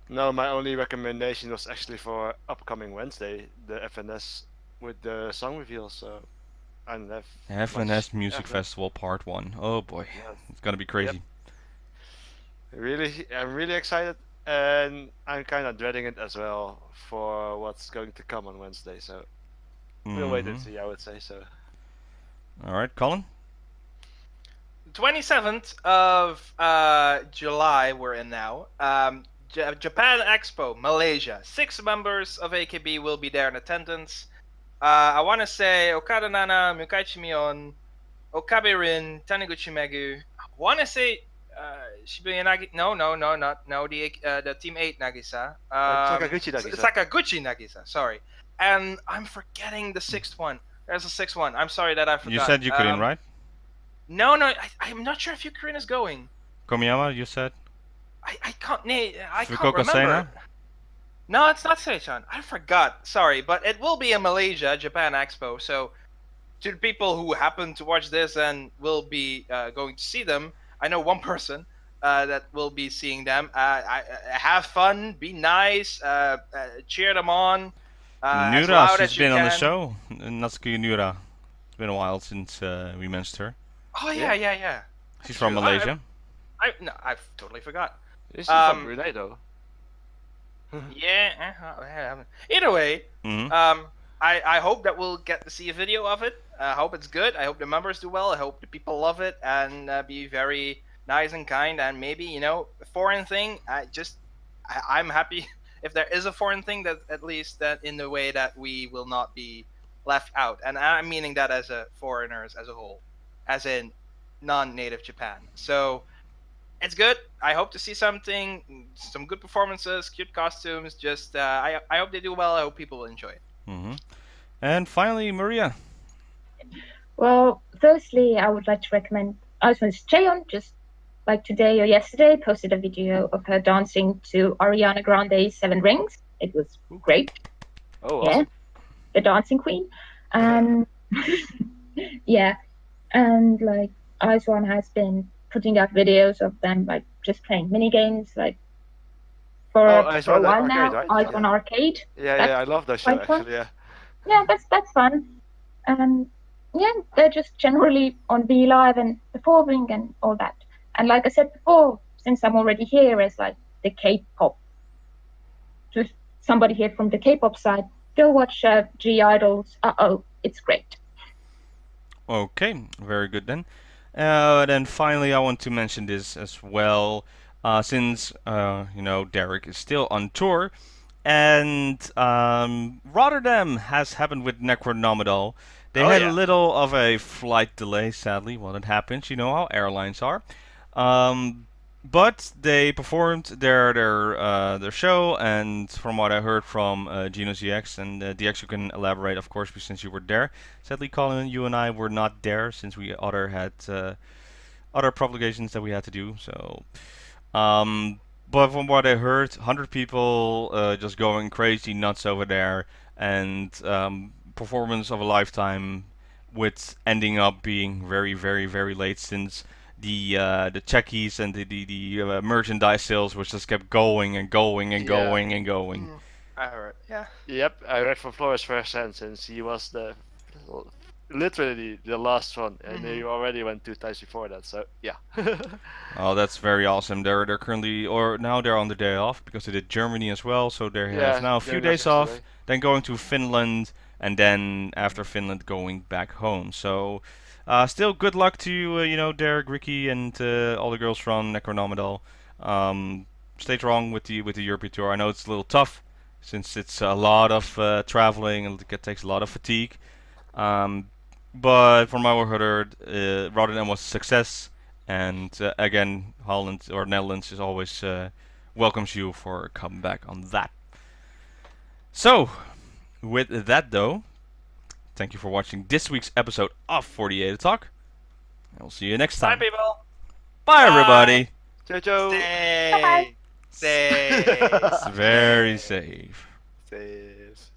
No, my only recommendation was actually for upcoming Wednesday, the FNS with the song reveal. So, and FNS Music FNS. Festival Part 1. Oh boy, Yes. it's gonna be crazy. I'm really excited, and I'm kind of dreading it as well for what's going to come on Wednesday. So we'll wait and Mhm. see. I would say so. Alright, Colin? 27th of July we're in now. Japan Expo, Malaysia. 6 members of AKB will be there in attendance. I want to say Okada Nana, Mukaichi Mion, Okabe Rin, Taniguchi Megu. I want to say Shibuya Nagi. No, the Team 8 Nagisa. Sakaguchi Nagisa. Sakaguchi Nagisa. Sorry, and I'm forgetting the 6th one. There's a 6th one. I'm sorry that I forgot. You said Yukurin, right? No, I'm not sure if Yukurin is going. Komiyama, you said? I can't Fukuoka remember. Sena? No, it's not Seichan. I forgot. Sorry, but it will be in Malaysia, Japan Expo. So, to the people who happen to watch this and will be going to see them, I know one person that will be seeing them. Have fun, be nice, cheer them on. As Nura, loud she's as you been on the can. show. Natsuki Nura. It's been a while since we mentioned her. Oh yeah. She's That's from true. Malaysia. I totally forgot. Is she from Um, Brunei though? Yeah. Either way, Mhm. I hope that we'll get to see a video of it. I hope it's good. I hope the members do well. I hope the people love it and be very nice and kind. And maybe a foreign thing. I'm happy if there is a foreign thing, that at least that in the way that we will not be left out. And I'm meaning that as a foreigners as a whole, as in non-native Japan. So it's good. I hope to see some good performances, cute costumes. Just I hope they do well. I hope people will enjoy it. Mhm. And finally, Maria. Well, firstly, I would like to recommend Iceman's Cheon, just like today or yesterday, posted a video of her dancing to Ariana Grande's Seven Rings. It was great. Oh, Yeah, awesome. the dancing queen. And yeah, and like Iceman has been putting out videos of them like just playing mini games like for Ice a One while Arcade, now. right? Iceman Yeah. Arcade. Yeah, That's I love that show quite fun. actually. Yeah. Yeah, that's fun. And yeah, they're just generally on V Live and performing and all that. And like I said before, since I'm already here as like the K-pop, just somebody here from the K-pop side, go watch G Idols. It's great. Okay, very good then. Then finally, I want to mention this as well, since Derek is still on tour, and Rotterdam has happened with Necronomidal. They had a little of a flight delay, sadly. Well, it happens. You know how airlines are. But they performed their show, and from what I heard from GinoZX and DX, you can elaborate, of course, since you were there. Sadly, Colin, you and I were not there since we had other obligations that we had to do. So, but from what I heard, 100 people just going crazy nuts over there, and performance of a lifetime, with ending up being very, very, very late, since the checkies and the merchandise sales, which just kept going and going and Yeah. going and going. I heard. Yeah. Yep, I read from Flores firsthand since he was literally the last one, and he already went 2 times before that. So yeah. Oh, that's very awesome. They're currently, or now they're on the day off because they did Germany as well. So they have now a few days off, then going to Finland, and then after Finland going back home. So still good luck to Derek, Ricky, and all the girls from Necronomidal. Stay strong with the European tour. I know it's a little tough since it's a lot of traveling and it takes a lot of fatigue. But from our heard, Rotterdam was a success, and again, Holland or Netherlands is always welcomes you for a comeback on that. So, with that though, thank you for watching this week's episode of 48 Talk. And we'll see you next time. Bye, people. Bye, everybody. Jojo. Stay safe. It's very safe. Safe.